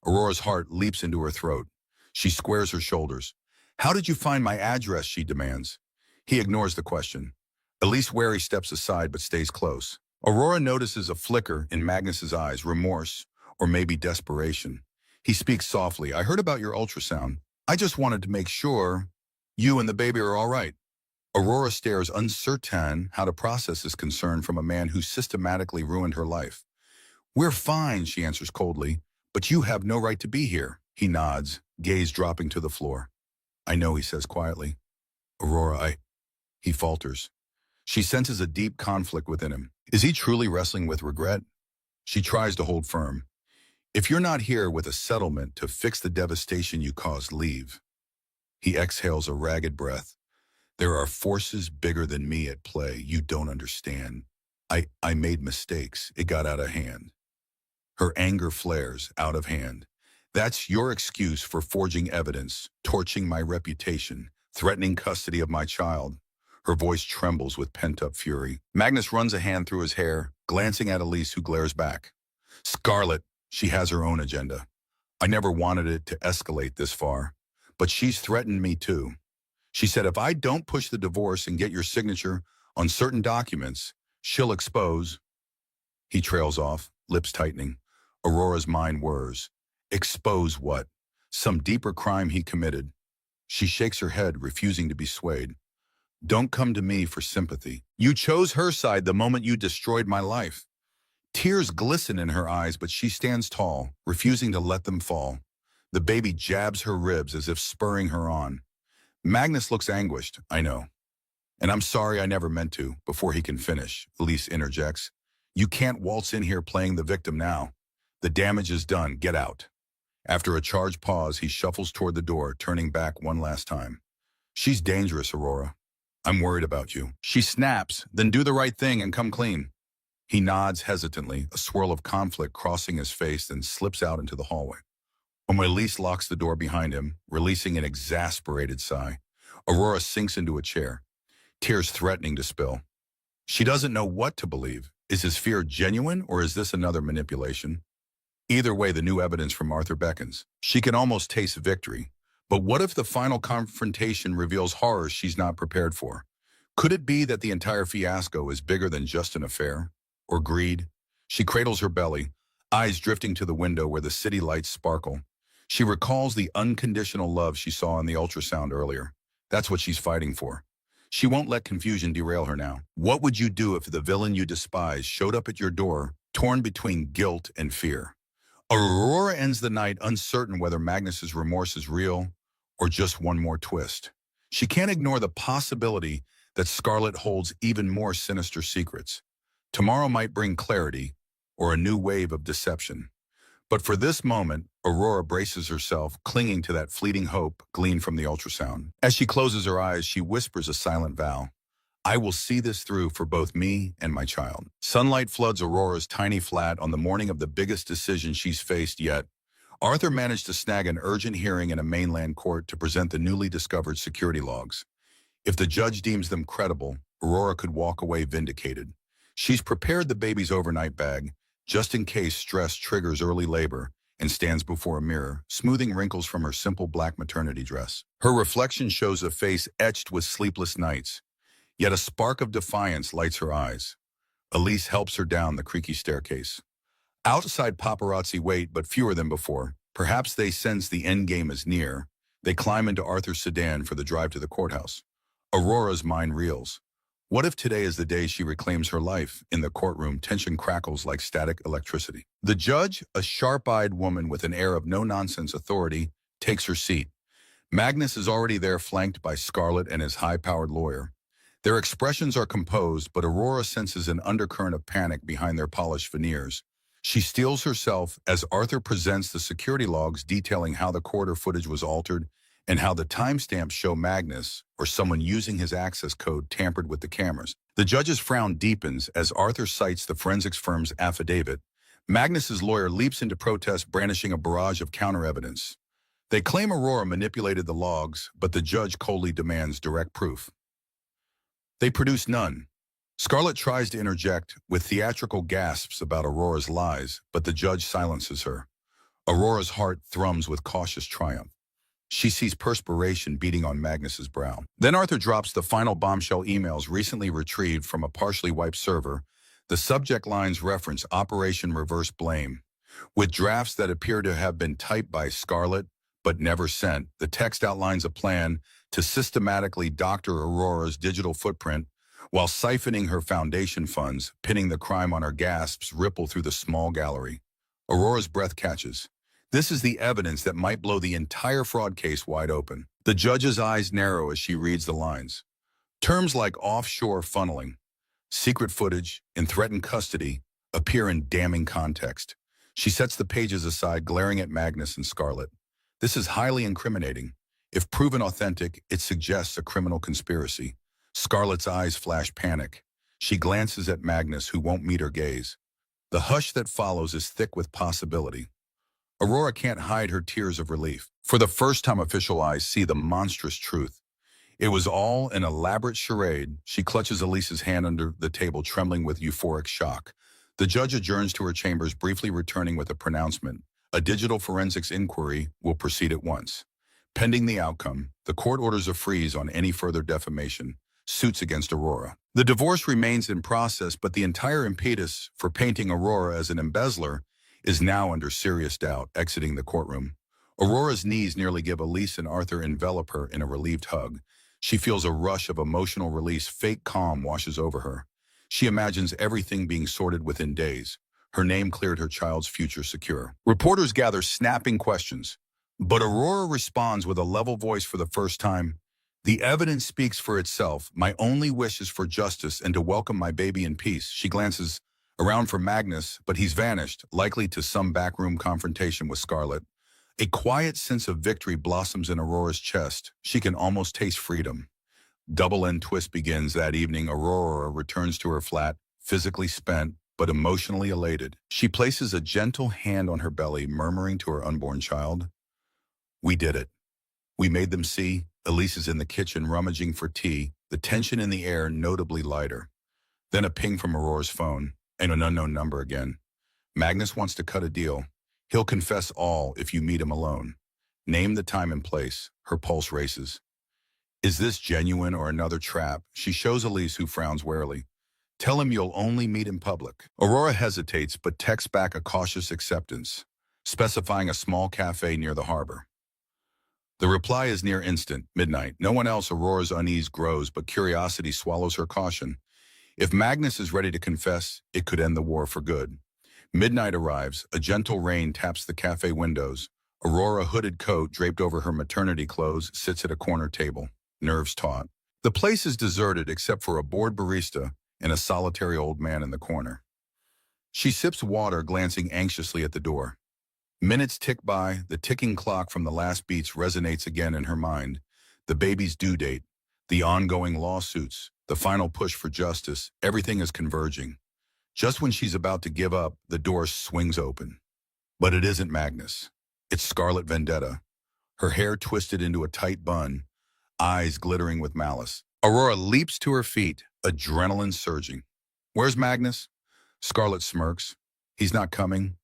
Aurora's heart leaps into her throat. She squares her shoulders. "How did you find my address?" she demands. He ignores the question. Elise wary steps aside but stays close. Aurora notices a flicker in Magnus's eyes, remorse or maybe desperation. He speaks softly. "I heard about your ultrasound. I just wanted to make sure you and the baby are all right." Aurora stares, uncertain how to process this concern from a man who systematically ruined her life. "We're fine," she answers coldly, "but you have no right to be here." He nods, gaze dropping to the floor. "I know," he says quietly. "Aurora, He falters. She senses a deep conflict within him. Is he truly wrestling with regret? She tries to hold firm. "If you're not here with a settlement to fix the devastation you caused, leave." He exhales a ragged breath. "There are forces bigger than me at play. You don't understand. I made mistakes. It got out of hand." Her anger flares, out of hand. "That's your excuse for forging evidence, torching my reputation, threatening custody of my child." Her voice trembles with pent-up fury. Magnus runs a hand through his hair, glancing at Elise, who glares back. "Scarlett, she has her own agenda. I never wanted it to escalate this far, but she's threatened me too. She said if I don't push the divorce and get your signature on certain documents, she'll expose." He trails off, lips tightening. Aurora's mind whirs. Expose what? Some deeper crime he committed. She shakes her head, refusing to be swayed. "Don't come to me for sympathy. You chose her side the moment you destroyed my life." Tears glisten in her eyes, but she stands tall, refusing to let them fall. The baby jabs her ribs as if spurring her on. Magnus looks anguished. "I know. And I'm sorry I never meant to." Before he can finish, Elise interjects. "You can't waltz in here playing the victim now. The damage is done. Get out." After a charged pause, he shuffles toward the door, turning back one last time. "She's dangerous, Aurora. I'm worried about you." She snaps, "Then do the right thing and come clean." He nods hesitantly, a swirl of conflict crossing his face, then slips out into the hallway. Elise locks the door behind him, releasing an exasperated sigh. Aurora sinks into a chair, tears threatening to spill. She doesn't know what to believe. Is his fear genuine, or is this another manipulation? Either way, the new evidence from Arthur beckons. She can almost taste victory, But what if the final confrontation reveals horrors she's not prepared for? Could it be that the entire fiasco is bigger than just an affair? Or greed? She cradles her belly, eyes drifting to the window where the city lights sparkle. She recalls the unconditional love she saw in the ultrasound earlier. That's what she's fighting for. She won't let confusion derail her now. What would you do if the villain you despise showed up at your door, torn between guilt and fear? Aurora ends the night uncertain whether Magnus's remorse is real or just one more twist. She can't ignore the possibility that Scarlet holds even more sinister secrets. Tomorrow might bring clarity or a new wave of deception. But for this moment, Aurora braces herself, clinging to that fleeting hope gleaned from the ultrasound. As she closes her eyes, she whispers a silent vow. I will see this through for both me and my child. Sunlight floods Aurora's tiny flat on the morning of the biggest decision she's faced yet. Arthur managed to snag an urgent hearing in a mainland court to present the newly discovered security logs. If the judge deems them credible, Aurora could walk away vindicated. She's prepared the baby's overnight bag, just in case stress triggers early labor, and stands before a mirror, smoothing wrinkles from her simple black maternity dress. Her reflection shows a face etched with sleepless nights, yet a spark of defiance lights her eyes. Elise helps her down the creaky staircase. Outside paparazzi wait, but fewer than before. Perhaps they sense the end game is near. They climb into Arthur's sedan for the drive to the courthouse. Aurora's mind reels. What if today is the day she reclaims her life? In the courtroom, tension crackles like static electricity. The judge, a sharp-eyed woman with an air of no-nonsense authority, takes her seat. Magnus is already there, flanked by Scarlet and his high-powered lawyer. Their expressions are composed, but Aurora senses an undercurrent of panic behind their polished veneers. She steels herself as Arthur presents the security logs detailing how the quarter footage was altered and how the timestamps show Magnus, or someone using his access code, tampered with the cameras. The judge's frown deepens as Arthur cites the forensics firm's affidavit. Magnus's lawyer leaps into protest, brandishing a barrage of counter-evidence. They claim Aurora manipulated the logs, but the judge coldly demands direct proof. They produce none. Scarlet tries to interject with theatrical gasps about Aurora's lies, but the judge silences her. Aurora's heart thrums with cautious triumph. She sees perspiration beating on Magnus's brow. Then Arthur drops the final bombshell emails recently retrieved from a partially wiped server. The subject lines reference Operation Reverse Blame. With drafts that appear to have been typed by Scarlet but never sent, the text outlines a plan to systematically doctor Aurora's digital footprint while siphoning her foundation funds, pinning the crime on her. Gasps ripple through the small gallery. Aurora's breath catches. This is the evidence that might blow the entire fraud case wide open. The judge's eyes narrow as she reads the lines. Terms like offshore funneling, secret footage, and threatened custody appear in damning context. She sets the pages aside, glaring at Magnus and Scarlet. This is highly incriminating. If proven authentic, it suggests a criminal conspiracy. Scarlet's eyes flash panic. She glances at Magnus, who won't meet her gaze. The hush that follows is thick with possibility. Aurora can't hide her tears of relief. For the first time, official eyes see the monstrous truth. It was all an elaborate charade. She clutches Elise's hand under the table, trembling with euphoric shock. The judge adjourns to her chambers, briefly returning with a pronouncement. A digital forensics inquiry will proceed at once. Pending the outcome, the court orders a freeze on any further defamation suits against Aurora. The divorce remains in process, but the entire impetus for painting Aurora as an embezzler is now under serious doubt. Exiting the courtroom, Aurora's knees nearly give Elise and Arthur envelop her in a relieved hug. She feels a rush of emotional release. Fake calm washes over her. She imagines everything being sorted within days. Her name cleared, her child's future secure. Reporters gather, snapping questions, but Aurora responds with a level voice for the first time. The evidence speaks for itself. My only wish is for justice and to welcome my baby in peace. She glances around for Magnus, but he's vanished, likely to some backroom confrontation with Scarlet. A quiet sense of victory blossoms in Aurora's chest. She can almost taste freedom. Double-end twist begins that evening. Aurora returns to her flat, physically spent, but emotionally elated. She places a gentle hand on her belly, murmuring to her unborn child, "We did it. We made them see." Elise is in the kitchen, rummaging for tea, the tension in the air notably lighter. Then a ping from Aurora's phone, and an unknown number again. Magnus wants to cut a deal. He'll confess all if you meet him alone. Name the time and place. Her pulse races. Is this genuine or another trap? She shows Elise, who frowns warily. Tell him you'll only meet in public. Aurora hesitates but texts back a cautious acceptance, specifying a small cafe near the harbor. The reply is near instant, midnight. No one else. Aurora's unease grows, but curiosity swallows her caution. If Magnus is ready to confess, it could end the war for good. Midnight arrives. A gentle rain taps the cafe windows. Aurora, hooded coat draped over her maternity clothes, sits at a corner table, nerves taut. The place is deserted except for a bored barista and a solitary old man in the corner. She sips water, glancing anxiously at the door. Minutes tick by. The ticking clock from the last beats resonates again in her mind. The baby's due date, the ongoing lawsuits, the final push for justice, everything is converging. Just when she's about to give up, the door swings open. But it isn't Magnus. It's Scarlet Vendetta, her hair twisted into a tight bun, eyes glittering with malice. Aurora leaps to her feet, adrenaline surging. Where's Magnus? Scarlet smirks. He's not coming.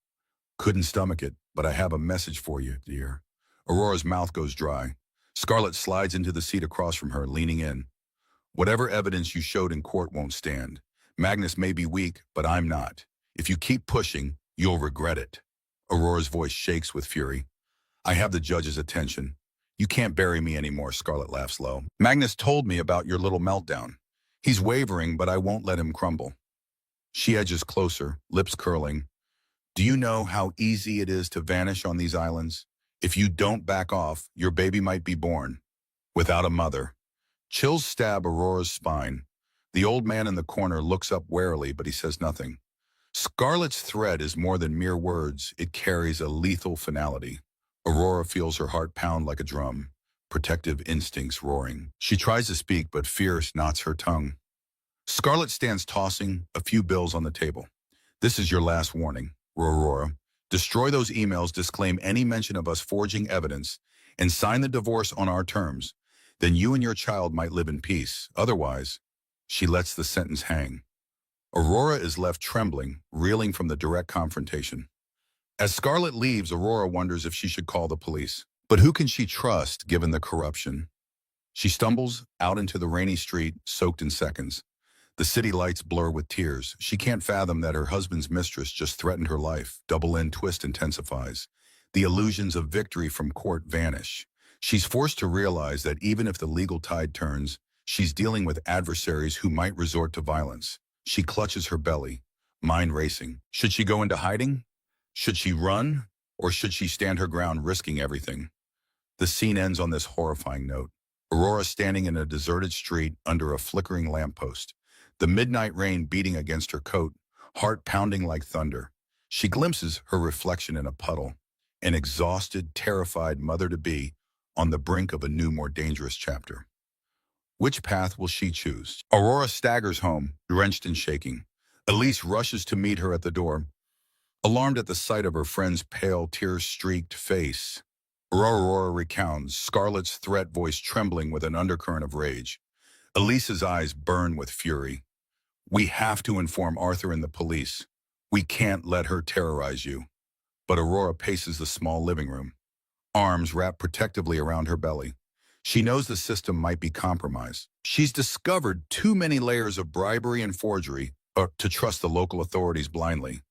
Couldn't stomach it, but I have a message for you, dear. Aurora's mouth goes dry. Scarlet slides into the seat across from her, leaning in. Whatever evidence you showed in court won't stand. Magnus may be weak, but I'm not. If you keep pushing, you'll regret it. Aurora's voice shakes with fury. I have the judge's attention. You can't bury me anymore, Scarlet laughs low. Magnus told me about your little meltdown. He's wavering, but I won't let him crumble. She edges closer, lips curling. Do you know how easy it is to vanish on these islands? If you don't back off, your baby might be born without a mother. Chills stab Aurora's spine. The old man in the corner looks up warily, but he says nothing. Scarlet's threat is more than mere words. It carries a lethal finality. Aurora feels her heart pound like a drum, protective instincts roaring. She tries to speak, but fear knots her tongue. Scarlet stands tossing a few bills on the table. This is your last warning, Aurora. Destroy those emails, disclaim any mention of us forging evidence, and sign the divorce on our terms. Then you and your child might live in peace. Otherwise, she lets the sentence hang. Aurora is left trembling, reeling from the direct confrontation. As Scarlet leaves, Aurora wonders if she should call the police. But who can she trust, given the corruption? She stumbles out into the rainy street, soaked in seconds. The city lights blur with tears. She can't fathom that her husband's mistress just threatened her life. Double-end twist intensifies. The illusions of victory from court vanish. She's forced to realize that even if the legal tide turns, she's dealing with adversaries who might resort to violence. She clutches her belly, mind racing. Should she go into hiding? Should she run? Or should she stand her ground, risking everything? The scene ends on this horrifying note. Aurora standing in a deserted street under a flickering lamppost. The midnight rain beating against her coat, heart pounding like thunder. She glimpses her reflection in a puddle, an exhausted, terrified mother-to-be on the brink of a new, more dangerous chapter. Which path will she choose? Aurora staggers home, drenched and shaking. Elise rushes to meet her at the door, alarmed at the sight of her friend's pale, tear-streaked face. Aurora recounts, Scarlet's threat voice trembling with an undercurrent of rage. Elise's eyes burn with fury. We have to inform Arthur and the police. We can't let her terrorize you. But Aurora paces the small living room, arms wrapped protectively around her belly. She knows the system might be compromised. She's discovered too many layers of bribery and forgery to trust the local authorities blindly.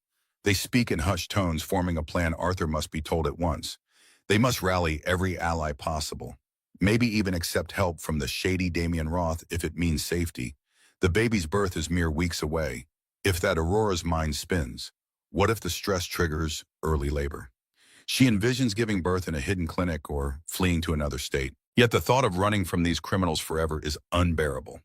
They speak in hushed tones, forming a plan Arthur must be told at once. They must rally every ally possible, maybe even accept help from the shady Damien Roth if it means safety. The baby's birth is mere weeks away. If that, Aurora's mind spins. What if the stress triggers early labor? She envisions giving birth in a hidden clinic or fleeing to another state. Yet the thought of running from these criminals forever is unbearable.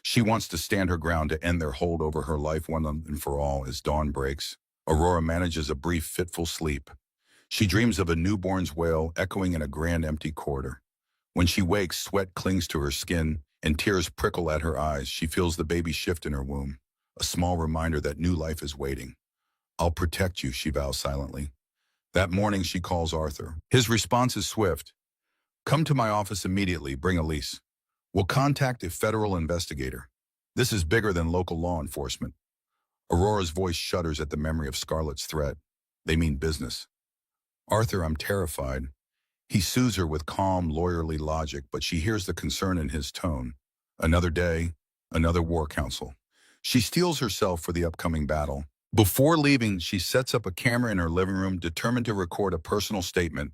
She wants to stand her ground to end their hold over her life once and for all. As dawn breaks, Aurora manages a brief, fitful sleep. She dreams of a newborn's wail echoing in a grand, empty corridor. When she wakes, sweat clings to her skin and tears prickle at her eyes. She feels the baby shift in her womb, a small reminder that new life is waiting. I'll protect you, she vows silently. That morning, she calls Arthur. His response is swift. Come to my office immediately, bring Elise. We'll contact a federal investigator. This is bigger than local law enforcement. Aurora's voice shudders at the memory of Scarlet's threat. They mean business. Arthur, I'm terrified. He soothes her with calm, lawyerly logic, but she hears the concern in his tone. Another day, another war council. She steels herself for the upcoming battle. Before leaving, she sets up a camera in her living room, determined to record a personal statement,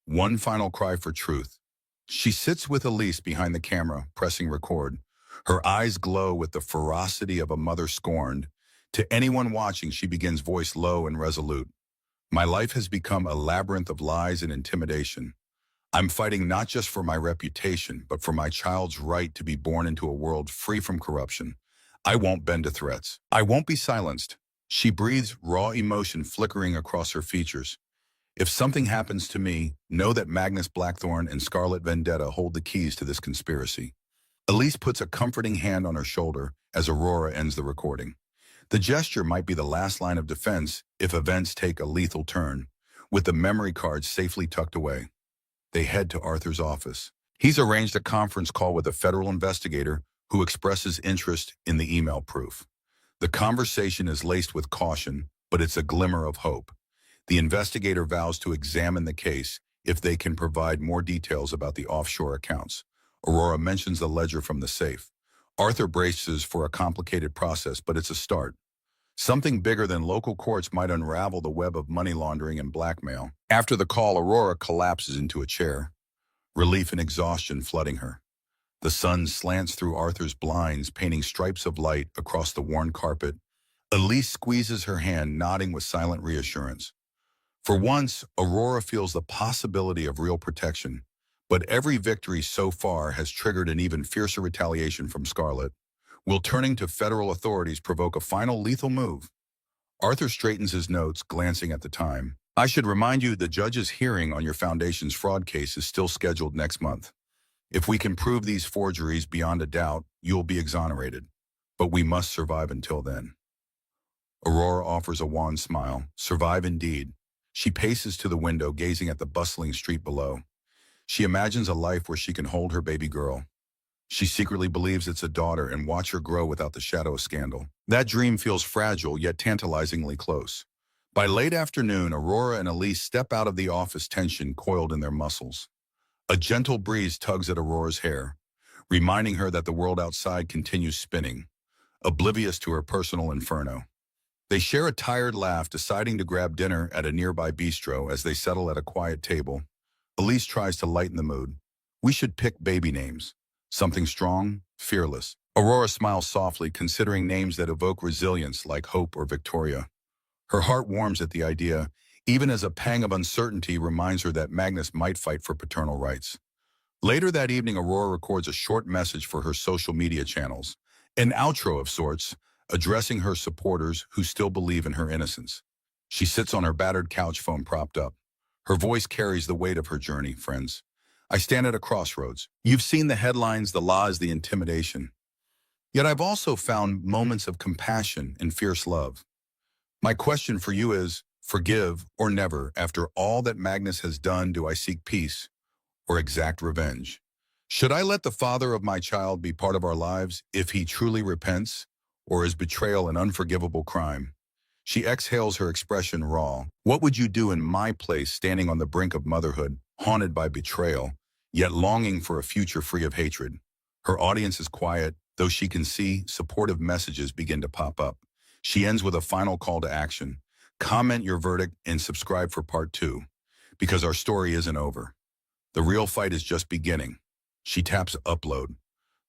one final cry for truth. She sits with Elise behind the camera, pressing record. Her eyes glow with the ferocity of a mother scorned. To anyone watching, she begins voice low and resolute. My life has become a labyrinth of lies and intimidation. I'm fighting not just for my reputation, but for my child's right to be born into a world free from corruption. I won't bend to threats. I won't be silenced. She breathes, raw emotion flickering across her features. If something happens to me, know that Magnus Blackthorne and Scarlet Vendetta hold the keys to this conspiracy. Elise puts a comforting hand on her shoulder as Aurora ends the recording. The gesture might be the last line of defense if events take a lethal turn, with the memory cards safely tucked away. They head to Arthur's office. He's arranged a conference call with a federal investigator who expresses interest in the email proof. The conversation is laced with caution, but it's a glimmer of hope. The investigator vows to examine the case if they can provide more details about the offshore accounts. Aurora mentions the ledger from the safe. Arthur braces for a complicated process, but it's a start. Something bigger than local courts might unravel the web of money laundering and blackmail. After the call, Aurora collapses into a chair, relief and exhaustion flooding her. The sun slants through Arthur's blinds, painting stripes of light across the worn carpet. Elise squeezes her hand, nodding with silent reassurance. For once, Aurora feels the possibility of real protection, but every victory so far has triggered an even fiercer retaliation from Scarlet. Will turning to federal authorities provoke a final lethal move? Arthur straightens his notes, glancing at the time. I should remind you the judge's hearing on your foundation's fraud case is still scheduled next month. If we can prove these forgeries beyond a doubt, you'll be exonerated. But we must survive until then. Aurora offers a wan smile. Survive indeed. She paces to the window, gazing at the bustling street below. She imagines a life where she can hold her baby girl. She secretly believes it's a daughter and watch her grow without the shadow of scandal. That dream feels fragile, yet tantalizingly close. By late afternoon, Aurora and Elise step out of the office, tension coiled in their muscles. A gentle breeze tugs at Aurora's hair, reminding her that the world outside continues spinning, oblivious to her personal inferno. They share a tired laugh, deciding to grab dinner at a nearby bistro as they settle at a quiet table. Elise tries to lighten the mood. We should pick baby names. Something strong, fearless. Aurora smiles softly, considering names that evoke resilience like Hope or Victoria. Her heart warms at the idea, even as a pang of uncertainty reminds her that Magnus might fight for paternal rights. Later that evening, Aurora records a short message for her social media channels, an outro of sorts, addressing her supporters who still believe in her innocence. She sits on her battered couch, phone propped up. Her voice carries the weight of her journey, friends. I stand at a crossroads. You've seen the headlines, the lies, the intimidation. Yet I've also found moments of compassion and fierce love. My question for you is, forgive or never? After all that Magnus has done, do I seek peace or exact revenge? Should I let the father of my child be part of our lives if he truly repents, or is betrayal an unforgivable crime? She exhales, her expression raw. What would you do in my place, standing on the brink of motherhood, haunted by betrayal, yet longing for a future free of hatred? Her audience is quiet, though she can see supportive messages begin to pop up. She ends with a final call to action. Comment your verdict and subscribe for part 2, because our story isn't over. The real fight is just beginning. She taps upload.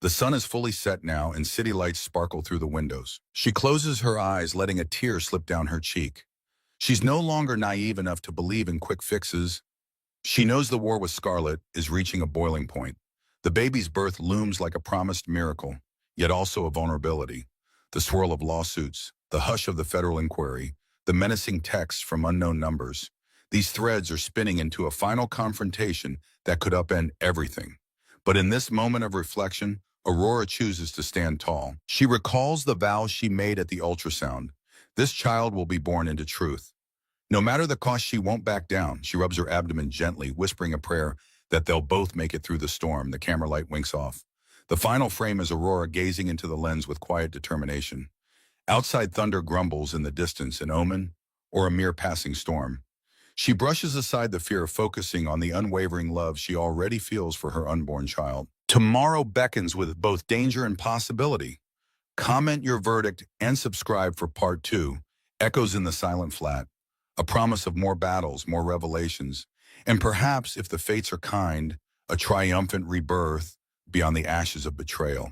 The sun is fully set now and city lights sparkle through the windows. She closes her eyes, letting a tear slip down her cheek. She's no longer naive enough to believe in quick fixes. She knows the war with Scarlet is reaching a boiling point. The baby's birth looms like a promised miracle, yet also a vulnerability. The swirl of lawsuits, the hush of the federal inquiry, the menacing texts from unknown numbers. These threads are spinning into a final confrontation that could upend everything. But in this moment of reflection, Aurora chooses to stand tall. She recalls the vows she made at the ultrasound. This child will be born into truth. No matter the cost, she won't back down. She rubs her abdomen gently, whispering a prayer that they'll both make it through the storm. The camera light winks off. The final frame is Aurora gazing into the lens with quiet determination. Outside, thunder grumbles in the distance, an omen or a mere passing storm. She brushes aside the fear, focusing on the unwavering love she already feels for her unborn child. Tomorrow beckons with both danger and possibility. Comment your verdict and subscribe for part 2, Echoes in the Silent Flat, a promise of more battles, more revelations, and perhaps, if the fates are kind, a triumphant rebirth beyond the ashes of betrayal.